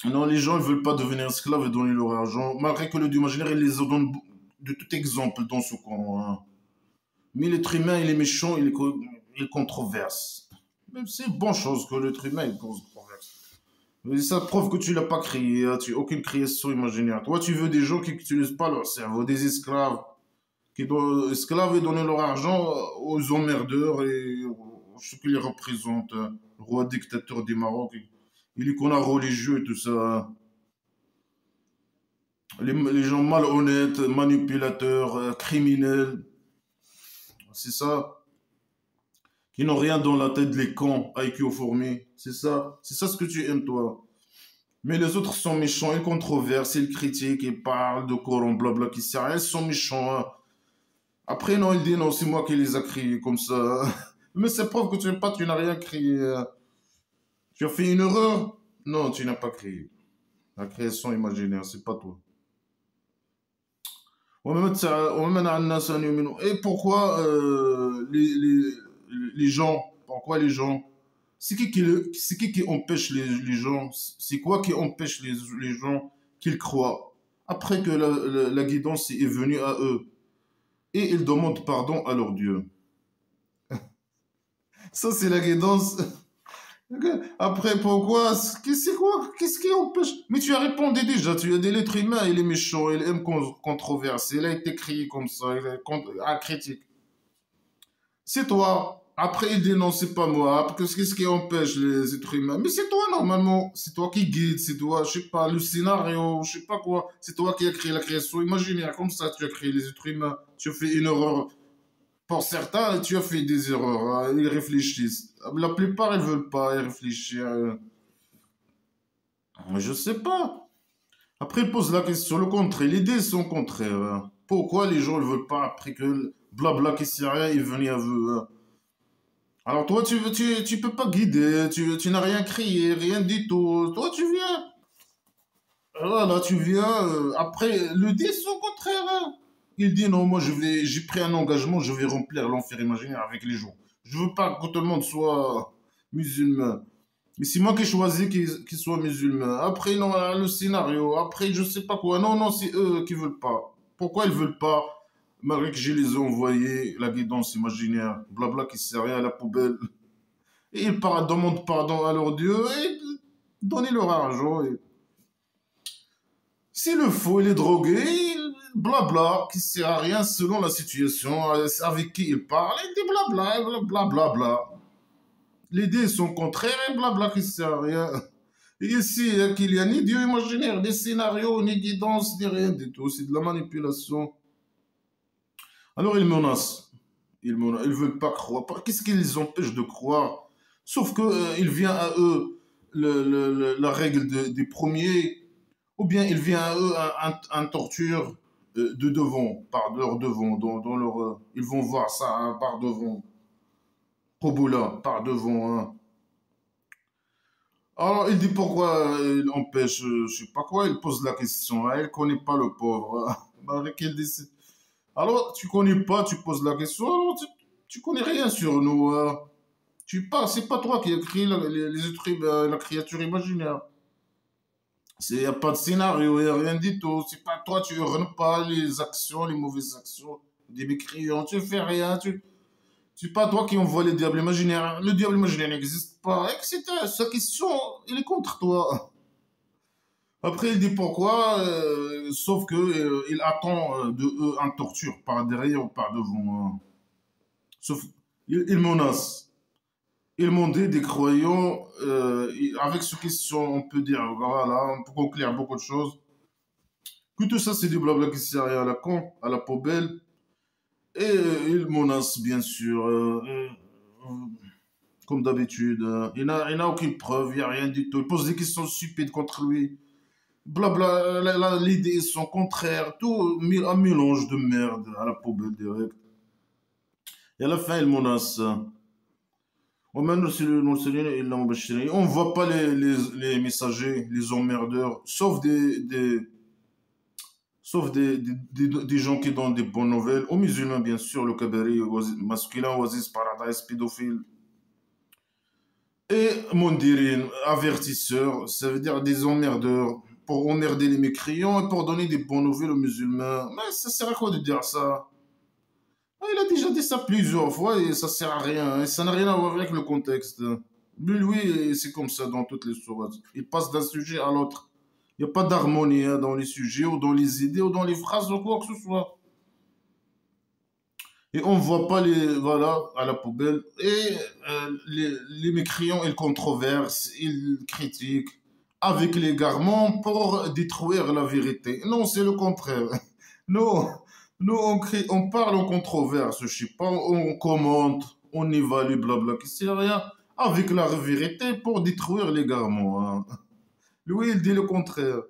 non, les gens ne veulent pas devenir esclaves et donner leur argent, malgré que le Dieu imaginaire, il les donne de tout exemple dans ce Coran. Hein. Mais l'être humain, il est méchant, il controverse. Même c'est une bonne chose que l'être humain, il controverse. Mais ça prouve que tu l'as pas créé, hein, tu aucune création imaginaire. Toi, tu veux des gens qui n'utilisent pas leur cerveau, des esclaves, esclaves et donner leur argent aux emmerdeurs et ceux qui les représentent. Hein. Le roi dictateur du Maroc, il est qu'on a religieux et tout ça. Hein. Les gens malhonnêtes, manipulateurs, criminels, c'est ça. Qui n'ont rien dans la tête, les cons, IQ fourmis. C'est ça ce que tu aimes, toi. Mais les autres sont méchants, ils controversent, ils critiquent, ils parlent de Coran, blabla, qui sert à rien, ils sont méchants. Hein. Après, non, il dit non, c'est moi qui les ai créés comme ça. Mais c'est preuve que tu n'as rien créé. Hein. Tu as fait une erreur? Non, tu n'as pas créé. La création imaginaire, c'est pas toi. Et pourquoi les gens, pourquoi les gens, c'est qui empêche les gens, c'est quoi qui empêche les gens qu'ils croient après que la guidance est venue à eux et ils demandent pardon à leur Dieu. Ça, c'est la guidance. Après, pourquoi? C'est quoi? Qu'est-ce qui empêche? Mais tu as répondu déjà, tu as dit l'être humain, il est méchant, il aime controverser, il a été créé comme ça, il est critique. C'est toi. Après, il dit non, c'est pas moi. Après, qu'est-ce qui empêche les êtres humains? Mais c'est toi, normalement. C'est toi qui guide, c'est toi, je sais pas, le scénario, je sais pas quoi. C'est toi qui as créé la création imaginaire. Comme ça, tu as créé les êtres humains. Tu as fait une erreur. Pour certains, tu as fait des erreurs. Hein. Ils réfléchissent. La plupart, ils veulent pas y réfléchir. Mais je sais pas. Après, ils posent la question, le contraire. L'idée, c'est au contraire. Hein. Pourquoi les gens ne veulent pas, après que le blabla qui sert à rien, il venait à eux? Hein. Alors toi, tu peux pas guider, tu n'as rien créé, rien du tout. Toi, tu viens. Voilà, tu viens. Après, le 10 au contraire. Hein. Il dit non, moi j'ai pris un engagement, je vais remplir l'enfer imaginaire avec les gens. Je veux pas que tout le monde soit musulman. Mais c'est moi qui ai choisi qu'ils soient musulmans. Après, non, le scénario. Après, je sais pas quoi. Non, non, c'est eux qui veulent pas. Pourquoi ils veulent pas? Malgré que je les ai envoyés, la guidance imaginaire, blabla qui sert à rien à la poubelle. Et ils demandent pardon à leur Dieu et donnez leur argent. C'est le faux, il est drogué, blabla, qui sert à rien selon la situation, avec qui il parle, et des blabla, blabla. Les idées sont contraires et blabla qui sert à rien. Et ici, qu'il y a ni Dieu imaginaire, ni scénario, ni guidance, ni rien du tout. C'est de la manipulation. Alors ils menacent. Ils veulent pas croire. Qu'est-ce qui les empêche de croire? Sauf que il vient à eux la règle des premiers. Ou bien il vient à eux un torture de devant, par leur devant, dans leur, ils vont voir ça hein, par devant, Koboula, par devant. Hein. Alors il dit pourquoi il empêche, je sais pas quoi, il pose la question, hein, il connaît pas le pauvre. Hein. Avec il décide. Alors tu connais pas, tu poses la question, alors tu connais rien sur nous. Hein. Tu pas, c'est pas toi qui as créé les êtres, la créature imaginaire. Il n'y a pas de scénario, il n'y a rien du tout. C'est pas toi, tu ne pas les actions, les mauvaises actions des mécréants. Tu fais rien. C'est pas toi qui envoie les diables imaginaires. Le diable imaginaire n'existe pas, etc. Sa question, il est contre toi. Après, il dit pourquoi, sauf que il attend de eux un torture par derrière ou par devant. Hein. Sauf, il menace. Ils m'ont dit des croyants, avec ce question, on peut dire, voilà, on peut conclure beaucoup de choses. Que tout ça, c'est du blabla qui sert à rien à la con, à la poubelle. Et ils menacent, bien sûr, comme d'habitude. Il n'a aucune preuve, il n'y a rien du tout. Il pose des questions stupides contre lui. Blabla, les idées sont contraires, tout un mélange de merde à la poubelle direct. Et à la fin, il menace. On ne voit pas les messagers, les emmerdeurs, sauf des gens qui donnent des bonnes nouvelles. Aux musulmans, bien sûr, le cabari masculin, Oasis Paradise, pédophile. Et Mondirin, avertisseur, ça veut dire des emmerdeurs, pour emmerder les mécréants et pour donner des bonnes nouvelles aux musulmans. Mais ça sert à quoi de dire ça? Ah, il a déjà dit ça plusieurs fois et ça sert à rien. Et ça n'a rien à voir avec le contexte. Mais lui, c'est comme ça dans toutes les sourates. Il passe d'un sujet à l'autre. Il n'y a pas d'harmonie hein, dans les sujets ou dans les idées ou dans les phrases ou quoi que ce soit. Et on ne voit pas les, voilà, à la poubelle. Et les mécréants, ils controversent, ils critiquent avec l'égarement pour détruire la vérité. Non, c'est le contraire. Non, nous, on parle en controverse, je sais pas, on commente, on évalue, blabla, qui sert à rien, avec la vérité pour détruire l'égarement. Hein. Lui, il dit le contraire.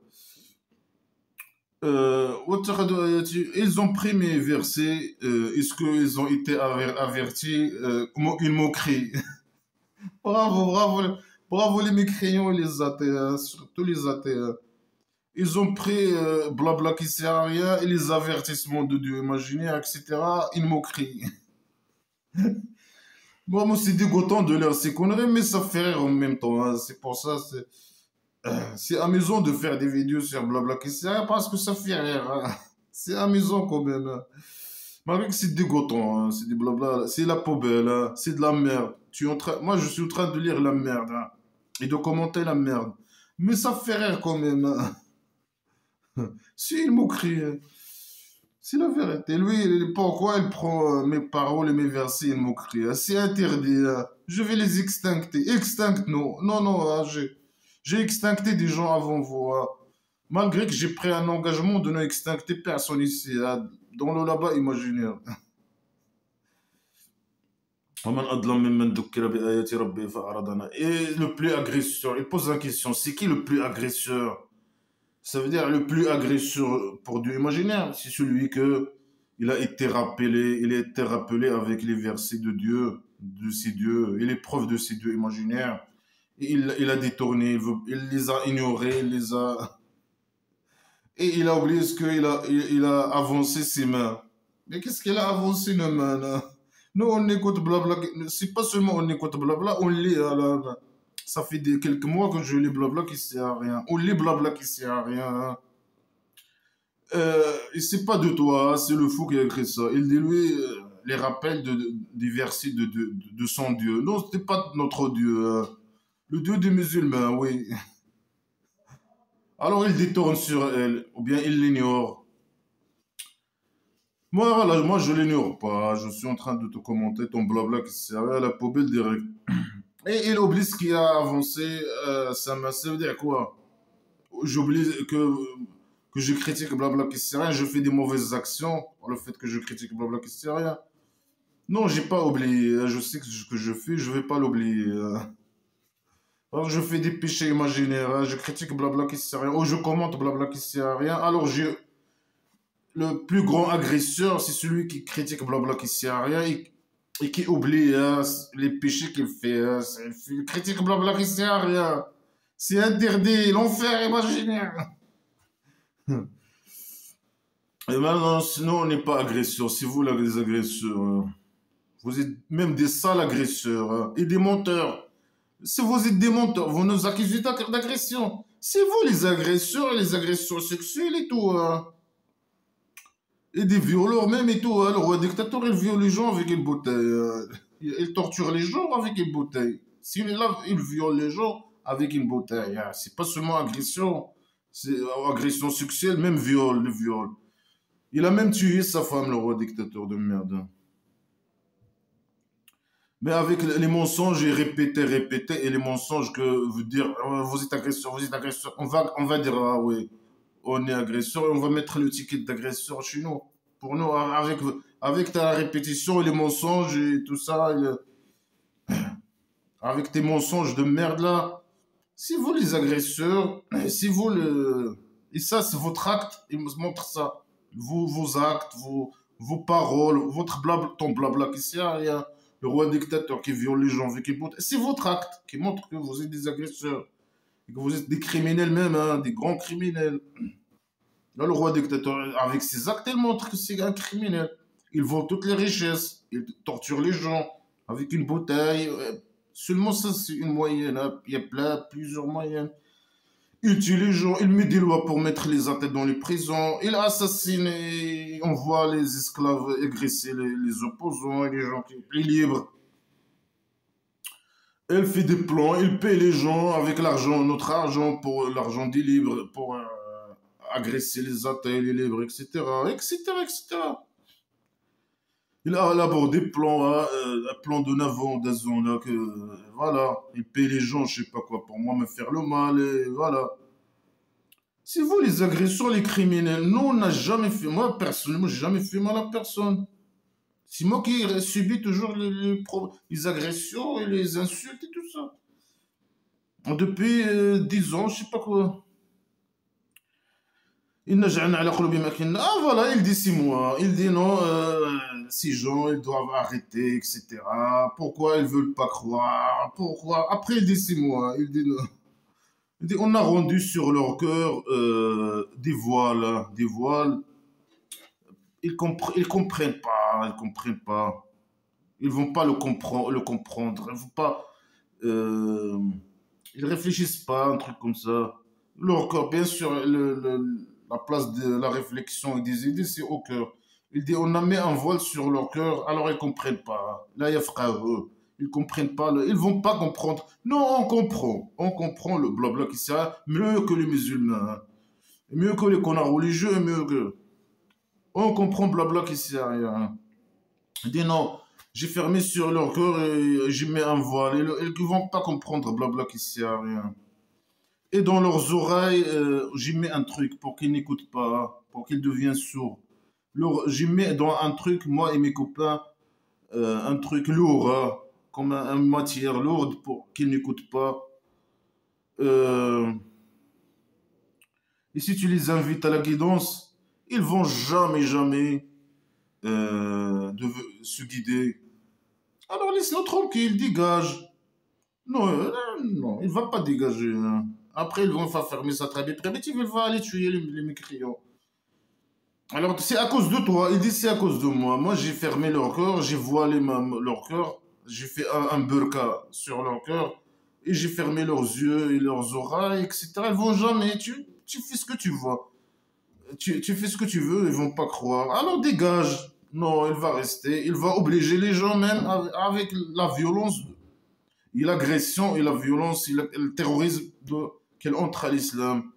Ils ont pris mes versets. Est-ce qu'ils ont été avertis? Une moquerie. Bravo, bravo, bravo les mécréants et les athées, hein, surtout les athées. Hein. Ils ont pris blabla qui sert à rien et les avertissements de Dieu imaginaire, etc. Une moquerie. Moi, c'est dégoûtant de lire ces conneries, mais ça fait rire en même temps. Hein. C'est pour ça, c'est amusant de faire des vidéos sur blabla qui sert à rien parce que ça fait rire. Hein. C'est amusant quand même. Hein. Malgré que c'est dégoûtant, hein. C'est du blabla, c'est la poubelle, hein. C'est de la merde. Moi, je suis en train de lire la merde hein, et de commenter la merde. Mais ça fait rire quand même. Hein. C'est une moquerie. Hein. C'est la vérité. Lui, pourquoi il prend mes paroles et mes versets une moquerie? Hein. C'est interdit. Hein. Je vais les extincter. Extincte, non. Non, non, hein, j'ai extincté des gens avant vous. Hein. Malgré que j'ai pris un engagement de ne extincter personne ici. Hein, dans le là-bas imaginaire. Et le plus agresseur, il pose la question, c'est qui le plus agresseur? Ça veut dire le plus agresseur pour Dieu imaginaire, c'est celui que il a été rappelé avec les versets de Dieu, de ses dieux, et les preuves de ses dieux imaginaires. Et il a détourné, il les a ignorés, et il a oublié ce qu'il a, il a avancé ses mains. Mais qu'est-ce qu'il a avancé nos mains là? Nous on écoute blabla, c'est pas seulement on écoute blabla, on lit alors. Ça fait quelques mois que je lis blabla qui sert à rien. On lit blabla qui sert à rien. Hein. Et c'est pas de toi, c'est le fou qui a écrit ça. Il dit, lui, les rappels des versets de son Dieu. Non, c'était pas notre Dieu. Le Dieu des musulmans, oui. Alors il détourne sur elle, ou bien il l'ignore. Moi, voilà, moi je l'ignore pas. Je suis en train de te commenter ton blabla qui sert à la poubelle direct. Et il oublie ce qui a avancé. Ça veut dire quoi? J'oublie que je critique blabla qui sert à rien. Je fais des mauvaises actions par le fait que je critique blabla qui sert à rien. Non, j'ai pas oublié. Je sais que ce que je fais, je vais pas l'oublier. Alors je fais des péchés imaginaires. Je critique blabla qui sert à rien. Ou je commente blabla qui sert à rien. Alors le plus grand agresseur, c'est celui qui critique blabla qui sert à rien et qui oublie les péchés qu'il fait. Il critique blabla qui sert à rien. C'est interdit, l'enfer imaginaire. Et maintenant, sinon, on n'est pas agresseur. C'est vous les agresseurs. Vous êtes même des sales agresseurs et des menteurs. Si vous êtes des menteurs, vous nous accusez d'agression. C'est vous les agresseurs et les agresseurs sexuels et tout. Et des violeurs même et tout. Le roi dictateur, il viole les gens avec une bouteille. Il torture les gens avec une bouteille. S'il est là, il viole les gens avec une bouteille. C'est pas seulement agression. C'est agression sexuelle, même viol, le viol. Il a même tué sa femme, le roi dictateur de merde. Mais avec les mensonges, et répéter, et les mensonges que vous dire, vous êtes agresseur, on va dire, ah oui, on est agresseur, et on va mettre le ticket d'agresseur chez nous. Pour nous, avec ta répétition et les mensonges et tout ça, avec tes mensonges de merde là, si vous les agresseurs, si vous le... Et ça, c'est votre acte, il me montre ça. Vos actes, vos paroles, ton blabla qui sert à rien. Le roi dictateur qui viole les gens avec une bouteille. C'est votre acte qui montre que vous êtes des agresseurs. Et que vous êtes des criminels même, hein, des grands criminels. Là, le roi dictateur, avec ses actes, il montre que c'est un criminel. Il vole toutes les richesses. Il torture les gens avec une bouteille. Seulement ça, c'est une moyenne. Hein. Il y a plusieurs moyennes. Il tue les gens, il met des lois pour mettre les athées dans les prisons, il assassine et envoie les esclaves agresser les opposants et les gens qui sont libres. Elle fait des plans, il paie les gens avec l'argent, notre argent, pour l'argent des libres, pour agresser les athées, les libres, etc., etc., etc. Il a d'abord des plans, hein, un plan de Navon, d'Azon, là, que, voilà, il paie les gens, je sais pas quoi, pour moi me faire le mal, et voilà. C'est vous les agresseurs, les criminels. Nous, on n'a jamais fait, moi personnellement, j'ai jamais fait mal à personne. C'est moi qui subis toujours les agressions et les insultes et tout ça. Depuis 10 ans, je sais pas quoi. Ah voilà, il dit 6 mois. Il dit non, ces gens, ils doivent arrêter, etc. Pourquoi ils veulent pas croire? Pourquoi? Après, il dit 6 mois. Il dit non. Il dit, on a rendu sur leur cœur des voiles. Hein, des voiles. Ils comprennent pas. Ils comprennent pas. Ils vont pas le comprendre. Ils vont pas. euh, ils réfléchissent pas, un truc comme ça. Leur cœur, bien sûr, la place de la réflexion et des idées, c'est au cœur. Il dit, on a mis un voile sur leur cœur, alors ils comprennent pas. Là, il y a frère, eux. Ils comprennent pas, ils vont pas comprendre. Non, on comprend. On comprend le blabla qui sert mieux que les musulmans. Hein. Mieux que les connards religieux, mieux que... On comprend blabla qui sert à rien. Hein. Il dit non, j'ai fermé sur leur cœur et j'ai mis un voile. Ils ne vont pas comprendre blabla qui sert à rien. Et dans leurs oreilles, j'y mets un truc pour qu'ils n'écoutent pas, pour qu'ils deviennent sourds. J'y mets dans un truc, moi et mes copains, un truc lourd, hein, comme une matière lourde pour qu'ils n'écoutent pas. Euh, et si tu les invites à la guidance, ils vont jamais, jamais se guider. Alors laisse-le tranquille, dégage. Non, non, il va pas dégager. Hein. Après, ils vont faire fermer sa primitive, il va aller tuer les mécréants. Alors, c'est à cause de toi. Il dit c'est à cause de moi. Moi, j'ai fermé leur cœur, j'ai voilé leur cœur, j'ai fait un burqa sur leur cœur, et j'ai fermé leurs yeux et leurs oreilles, etc. Ils vont jamais. Tu fais ce que tu vois. tu fais ce que tu veux, ils vont pas croire. Alors dégage. Non, il va rester. Il va obliger les gens même avec la violence et l'agression et la violence et le terrorisme qu'elle entre à l'islam.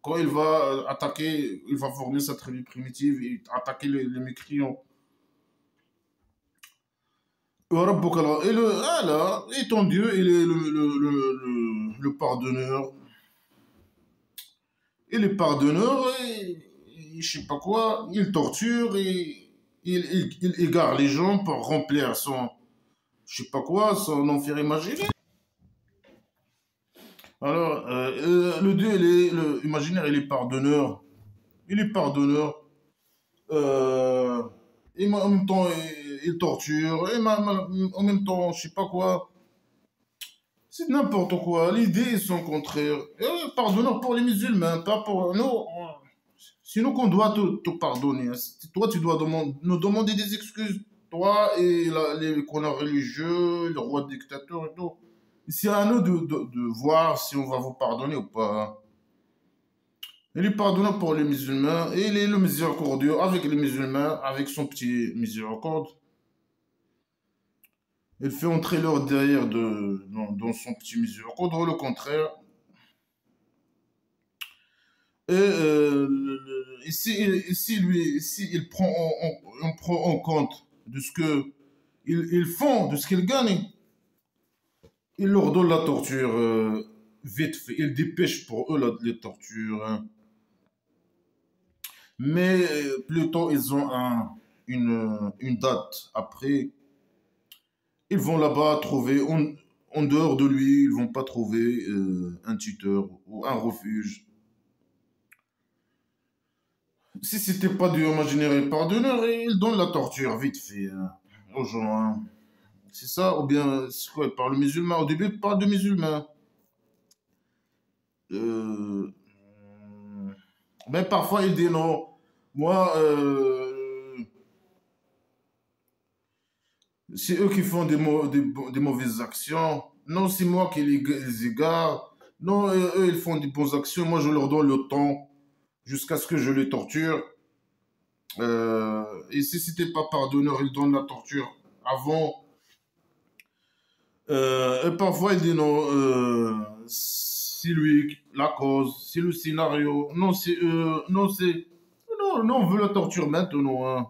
Quand il va attaquer, il va former sa tribu primitive et attaquer les mécréants. Et et ton Dieu, il est le pardonneur. Il est pardonneur et je sais pas quoi, il torture et il égare les gens pour remplir son, je sais pas quoi, son enfer imaginaire. Alors, le Dieu, le imaginaire, il est pardonneur. Il est pardonneur. Euh, et en même temps, il torture. En même temps, je sais pas quoi. C'est n'importe quoi. L'idée est son contraire. Pardonneur pour les musulmans, pas pour nous. C'est nous qu'on doit te pardonner. Hein. Toi, tu dois nous demander des excuses. Toi et les connards religieux, le roi dictateur et tout. C'est à nous de voir si on va vous pardonner ou pas. Il est pardonnant pour les musulmans et il est le miséricordieux avec les musulmans, avec son petit miséricorde. Il fait entrer leur derrière dans son petit miséricorde, ou le contraire. Et si il prend on prend en compte de ce que ils font, de ce qu'ils gagnent, il leur donne la torture vite fait. Il dépêche pour eux les tortures. Hein. Mais plutôt, ils ont une date. Après, ils vont là-bas trouver, en dehors de lui, ils vont pas trouver un tuteur ou un refuge. Si c'était pas du imaginaire et pardonneur, ils donnent la torture vite fait hein, aux gens. Hein. C'est ça, ou bien, c'est quoi, ils parlent musulman. Au début, ils parlent de musulmans. Euh, mais parfois, ils disent non. Moi, c'est eux qui font des mauvaises actions. Non, c'est moi qui les égare. Non, eux, ils font des bonnes actions. Moi, je leur donne le temps jusqu'à ce que je les torture. Et si c'était pas pardonneur, ils donnent la torture avant. Et parfois, ils disent non, c'est lui la cause, c'est le scénario. Non, c'est eux. Non, c'est. Non, non, on veut la torture maintenant. Hein.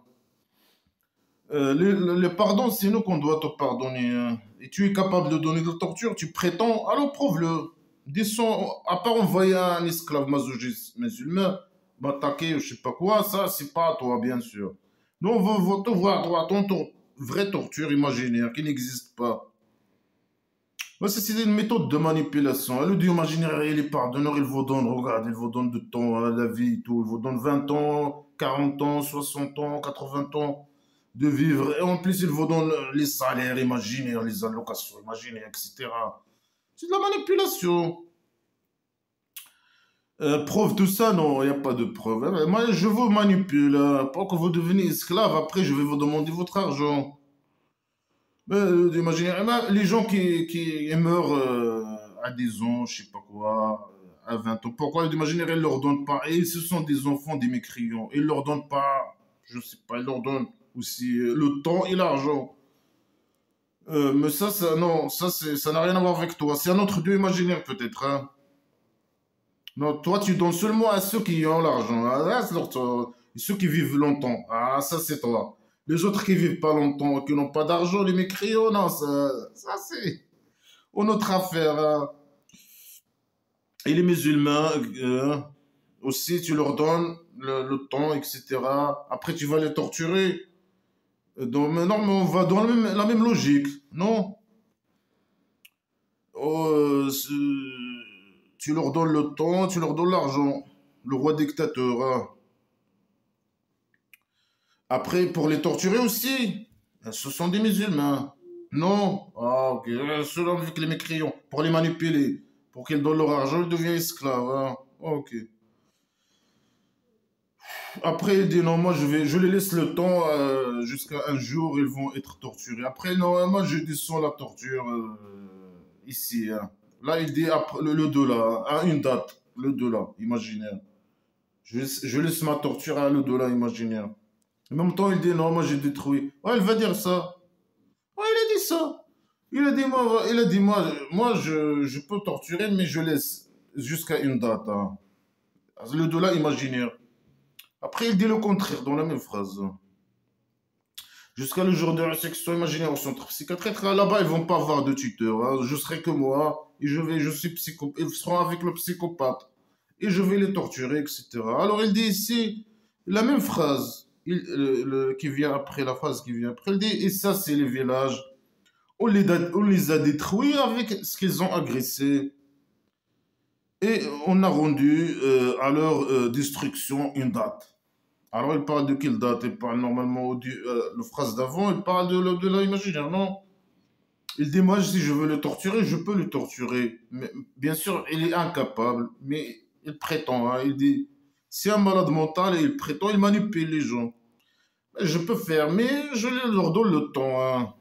Le pardon, c'est nous qu'on doit te pardonner. Hein. Et tu es capable de donner de la torture, tu prétends, alors prouve-le. Descends, à part envoyer un esclave masochiste musulman, m'attaquer, je sais pas quoi, ça, c'est pas à toi, bien sûr. Nous, on veut te voir, toi, ton vraie torture imaginaire qui n'existe pas. Ouais, c'est une méthode de manipulation. Le Dieu imaginaire, il est pardonneur, il vous donne, regarde, il vous donne de temps à la vie et tout. Il vous donne 20 ans, 40 ans, 60 ans, 80 ans de vivre. Et en plus, il vous donne les salaires imaginaires, les allocations imaginaires, etc. C'est de la manipulation. Preuve tout ça, non, il n'y a pas de preuve. Moi, je vous manipule. Pour que vous deveniez esclave, après, je vais vous demander votre argent. Imaginez, les gens qui meurent à 10 ans, je sais pas quoi, à 20 ans, pourquoi imaginer, ils leur donnent pas, et ce sont des enfants, des mécréants, ils leur donnent pas, je sais pas, ils leur donnent aussi le temps et l'argent. Mais non, ça n'a rien à voir avec toi, c'est un autre Dieu imaginaire peut-être. Hein. Non, toi tu donnes seulement à ceux qui ont l'argent, ah, c'est ceux qui vivent longtemps, ah ça c'est toi. Les autres qui vivent pas longtemps, qui n'ont pas d'argent, les mécréants, non, ça c'est une autre affaire. Hein. Et les musulmans, aussi, tu leur donnes le temps, etc. Après, tu vas les torturer. Mais non, mais on va dans la même logique, non? Oh, tu leur donnes le temps, tu leur donnes l'argent. Le roi dictateur. Hein. Après, pour les torturer aussi, ce sont des musulmans. Non? Ah, ok. Ceux-là avec les mécréants. Pour les manipuler. Pour qu'ils donnent leur argent, ils deviennent esclaves. Hein. Ok. Après, il dit non, moi je les laisse le temps jusqu'à un jour, ils vont être torturés. Après, non, moi je descends la torture ici. Hein. Là, il dit après, le 2 là, à une date, le 2 là, imaginaire. Je laisse ma torture à l'au-delà imaginaire. En même temps, il dit non, moi j'ai détruit. Ouais, il va dire ça. Ouais, il a dit ça. Moi, je peux torturer, mais je laisse jusqu'à une date, hein. L'au-delà imaginaire. Après, il dit le contraire dans la même phrase. Jusqu'à le jour de la section imaginaire au centre psychiatrique, là-bas, ils vont pas avoir de tuteur, hein. Je serai que moi, et je suis psychopathe. Ils seront avec le psychopathe. Et je vais les torturer, etc. Alors, il dit ici la même phrase qui vient après, la phrase qui vient après. Il dit, et ça, c'est les villages. On les a détruits avec ce qu'ils ont agressé. Et on a rendu à leur destruction une date. Alors, il parle de quelle date? Il parle normalement la phrase d'avant, il parle de l'imaginaire, non? Il dit, moi, si je veux le torturer, je peux le torturer. Mais, bien sûr, il est incapable, mais il prétend, hein. Il dit, c'est un malade mental et il prétend, il manipule les gens. Je peux faire, mais je leur donne le temps, hein.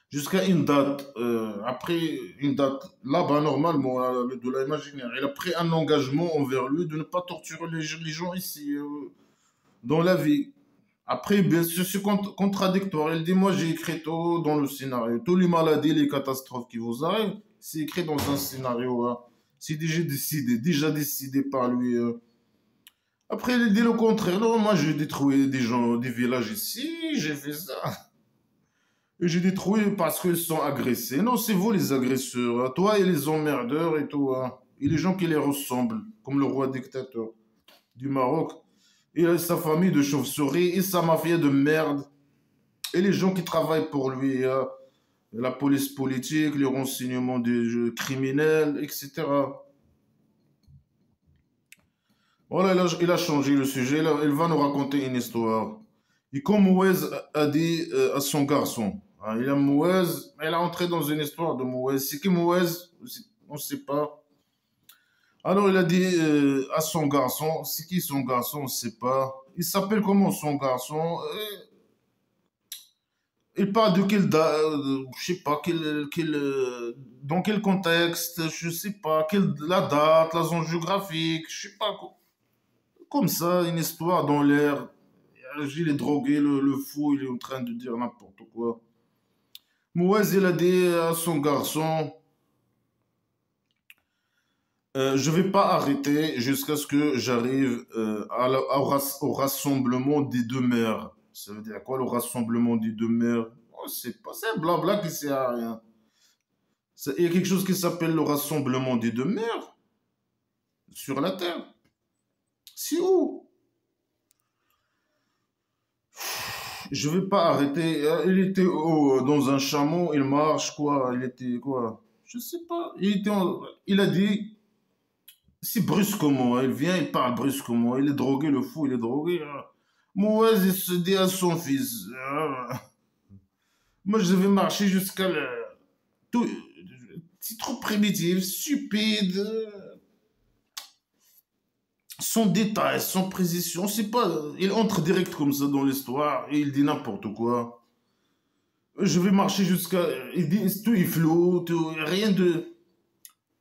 Jusqu'à une date, après une date, là-bas, normalement, de l'imaginaire. Il a pris un engagement envers lui de ne pas torturer les gens ici, dans la vie. Après, bien sûr, c'est contradictoire. Il dit, moi, j'ai écrit tout dans le scénario. Toutes les maladies, les catastrophes qui vous arrivent, c'est écrit dans un scénario, hein. C'est déjà décidé par lui. Après, il dit le contraire. Non, moi, j'ai détruit des gens, des villages ici, j'ai fait ça. Et j'ai détruit parce qu'ils sont agressés. Non, c'est vous les agresseurs, hein. Toi et les emmerdeurs et tout, hein. Et les gens qui les ressemblent, comme le roi dictateur du Maroc. Et sa famille de chauves-souris, et sa mafia de merde. Et les gens qui travaillent pour lui, hein. La police politique, les renseignements des criminels, etc. Voilà, il a changé le sujet. Là, il va nous raconter une histoire. Et comme Mouez a dit à son garçon, hein, il a Mouez, elle a entré dans une histoire de Mouez. C'est qui Mouez? On ne sait pas. Alors il a dit à son garçon, c'est qui son garçon? On ne sait pas. Il s'appelle comment son garçon? Il parle de quelle date, je sais pas, dans quel contexte, je sais pas, la date, la zone géographique, je sais pas, comme ça, une histoire dans l'air. Il est drogué, le fou, il est en train de dire n'importe quoi. Mouez, il a dit à son garçon, je vais pas arrêter jusqu'à ce que j'arrive au rassemblement des deux mers. Ça veut dire quoi le rassemblement des deux mers? Oh, c'est pas, c'est un blabla qui sert à rien. Il y a quelque chose qui s'appelle le rassemblement des deux mers sur la Terre. C'est où? Je vais pas arrêter. Il était dans un chameau, il marche, quoi. Il était, quoi. Je sais pas. Il a dit, si brusquement, hein, il vient, il parle brusquement. Il est drogué, le fou, il est drogué, hein. Mouaz, il se dit à son fils, moi, je vais marcher jusqu'à le... Tout... C'est trop primitif, stupide, sans détail, sans précision. C'est pas... Il entre direct comme ça dans l'histoire et il dit n'importe quoi. Je vais marcher jusqu'à... Il dit, tout est flou, rien de...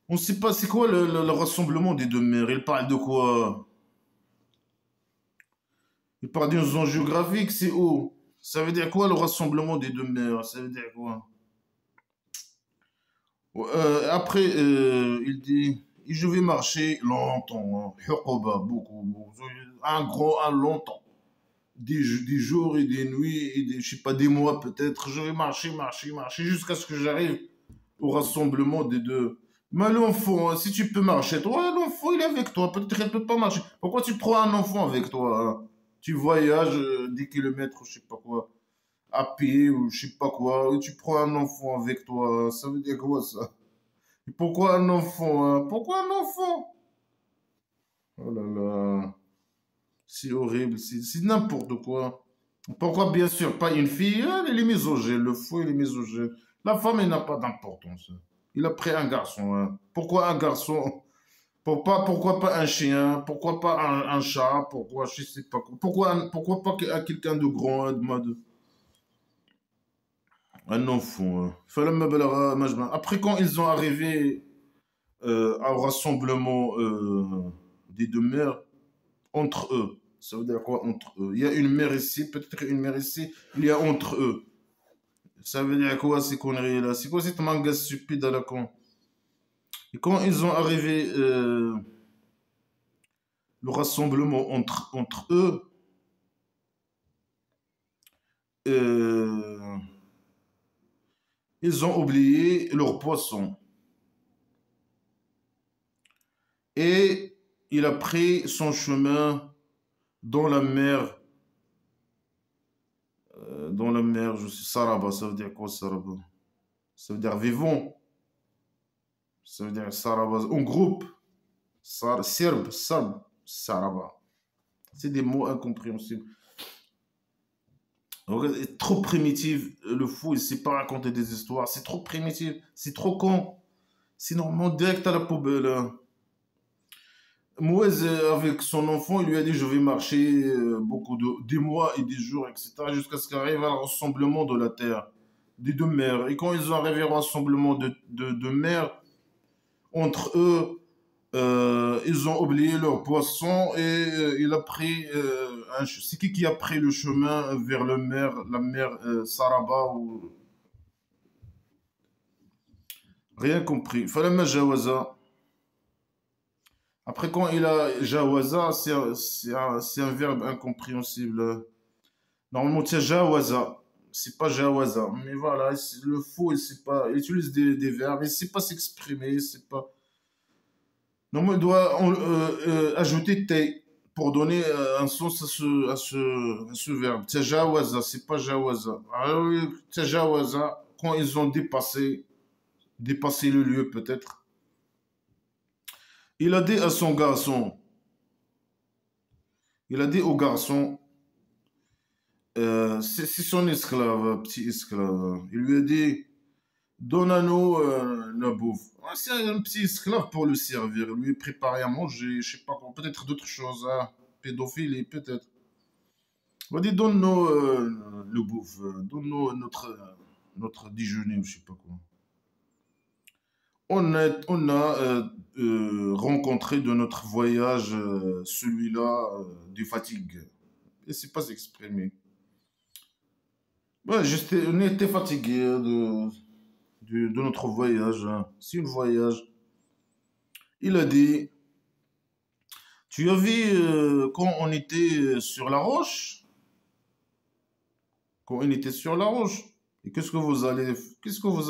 On ne sait pas c'est quoi le rassemblement des deux mers. Il parle de quoi? Il parle d'une zone géographique, c'est où? Ça veut dire quoi le rassemblement des deux mers? Ça veut dire quoi? Après, il dit, je vais marcher longtemps, hein. Huqoba, beaucoup. Un longtemps. Des jours et des nuits, et je sais pas, des mois peut-être. Je vais marcher, jusqu'à ce que j'arrive au rassemblement des deux. Mais l'enfant, si tu peux marcher, toi, l'enfant, il est avec toi. Peut-être qu'il ne peut pas marcher. Pourquoi tu prends un enfant avec toi, hein? Tu voyages 10 kilomètres, je sais pas quoi, à pied ou je sais pas quoi, et tu prends un enfant avec toi, hein. Ça veut dire quoi, ça? Et pourquoi un enfant, hein? Pourquoi un enfant? Oh là là, c'est horrible, c'est n'importe quoi. Pourquoi, bien sûr, pas une fille? Elle est misogyne, le fou, il est misogyne. La femme, elle n'a pas d'importance. Il a pris un garçon, hein. Pourquoi un garçon? Pourquoi pas un chien? Pourquoi pas un chat? Pourquoi, je sais pas quoi. Pourquoi pas quelqu'un de grand, hein, un enfant, hein. Après, quand ils ont arrivé au rassemblement des deux mers entre eux. Ça veut dire quoi entre eux? Il y a une mer ici, peut-être une mer ici, il y a entre eux. Ça veut dire quoi ces conneries-là? C'est quoi cette manga stupide à la con? Et quand ils ont arrivé le rassemblement entre eux, euh, ils ont oublié leur poisson. Et il a pris son chemin dans la mer, je sais, Saraba, ça veut dire quoi Saraba? Ça veut dire vivant, ça veut dire Saraba, en groupe, Serbe, Saraba. C'est des mots incompréhensibles. Donc, c'est trop primitif, le fou, il ne sait pas raconter des histoires, c'est trop primitif, c'est trop con. C'est normalement direct à la poubelle, hein. Mouez, avec son enfant, il lui a dit je vais marcher des mois et des jours, etc. jusqu'à ce qu'arrive un rassemblement de la terre, des deux mers. Et quand ils ont arrivé au rassemblement de mers, entre eux, ils ont oublié leur poisson et il a pris. C'est qui a pris le chemin vers la mer Saraba ou rien compris. Fallait Jawaza. Après, quand il a Jawaza, c'est un verbe incompréhensible. Normalement, c'est Jawaza. C'est pas Jawaza. Mais voilà, le faux, il sait pas. Il utilise des verbes, il ne sait pas s'exprimer. Il sait pas. Normalement, il doit ajouter te pour donner un sens à ce verbe. C'est Jawaza, c'est pas Jawaza. Ah oui, c'est Jawaza, quand ils ont dépassé le lieu peut-être. Il a dit à son garçon, il a dit au garçon, c'est son esclave, petit esclave. Il lui a dit, donne à nous la bouffe. Ah, c'est un petit esclave pour le servir, lui préparer à manger, je sais pas quoi, peut-être d'autres choses, hein. Pédophilie, peut-être. Il m'a dit, donne-nous le bouffe, donne-nous notre déjeuner, je sais pas quoi. On a rencontré de notre voyage celui-là des fatigues. Et c'est pas s'exprimer. Ouais, on était fatigué de notre voyage, hein. C'est un voyage. Il a dit, tu as vu quand on était sur la roche? Quand on était sur la roche. Et qu'est-ce que vous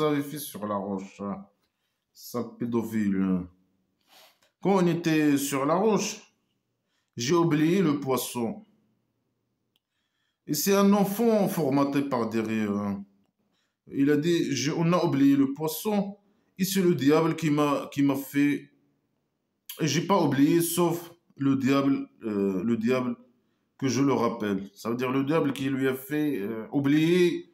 avez fait sur la roche, hein? Sale pédophile, hein. Quand on était sur la roche, j'ai oublié le poisson. Et c'est un enfant formaté par derrière, hein. Il a dit, on a oublié le poisson. Et c'est le diable qui m'a fait. Et j'ai pas oublié, sauf le diable que je le rappelle. Ça veut dire le diable qui lui a fait oublier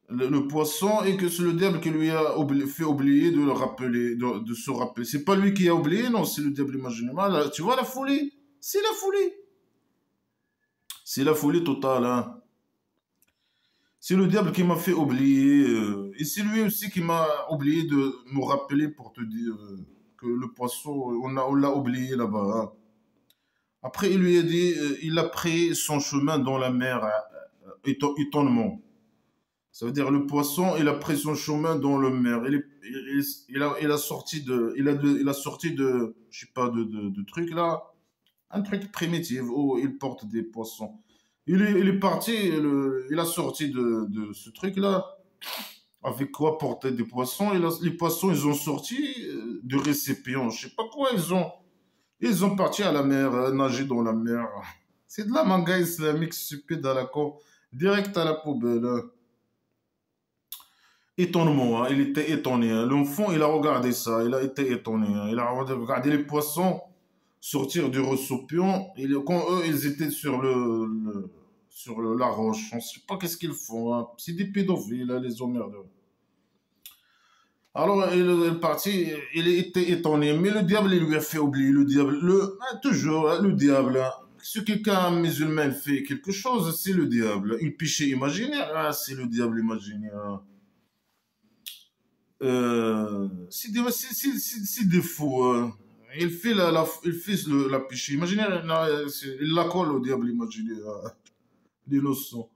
le poisson et que c'est le diable qui lui a fait oublier de le rappeler, de se rappeler. C'est pas lui qui a oublié, non, c'est le diable imaginaire. Là, tu vois la folie? C'est la folie. C'est la folie totale, hein. C'est le diable qui m'a fait oublier. Et c'est lui aussi qui m'a oublié de me rappeler pour te dire que le poisson, on l'a oublié là-bas, hein. Après, il lui a dit, il a pris son chemin dans la mer, étonnement. Ça veut dire le poisson, il a pris son chemin dans le mer. Il a sorti il a sorti de, je sais pas, de trucs là, un truc primitif où il porte des poissons. Il est parti, il a sorti de ce truc-là. Avec quoi porter des poissons? Les poissons, ils ont sorti du récipient. Je sais pas quoi, ils ont parti à la mer, nager dans la mer. C'est de la manga islamique stupide à la con, direct à la poubelle, hein. Étonnement, hein. Il était étonné, hein. L'enfant, il a regardé ça, il a été étonné, hein. Il a regardé les poissons sortir du récipient. Quand eux, ils étaient sur la roche, on ne sait pas qu'est-ce qu'ils font, hein. C'est des pédophiles, hein, les emmerdeurs. Alors, il est parti, il était étonné, mais le diable, il lui a fait oublier, le diable, toujours, hein, le diable, hein. Si quelqu'un musulman fait quelque chose, c'est le diable. Une péché imaginaire, ah, c'est le diable imaginaire. C'est des fous, hein. il fait la péché imaginaire, il la colle au diable imaginaire, l'innocent.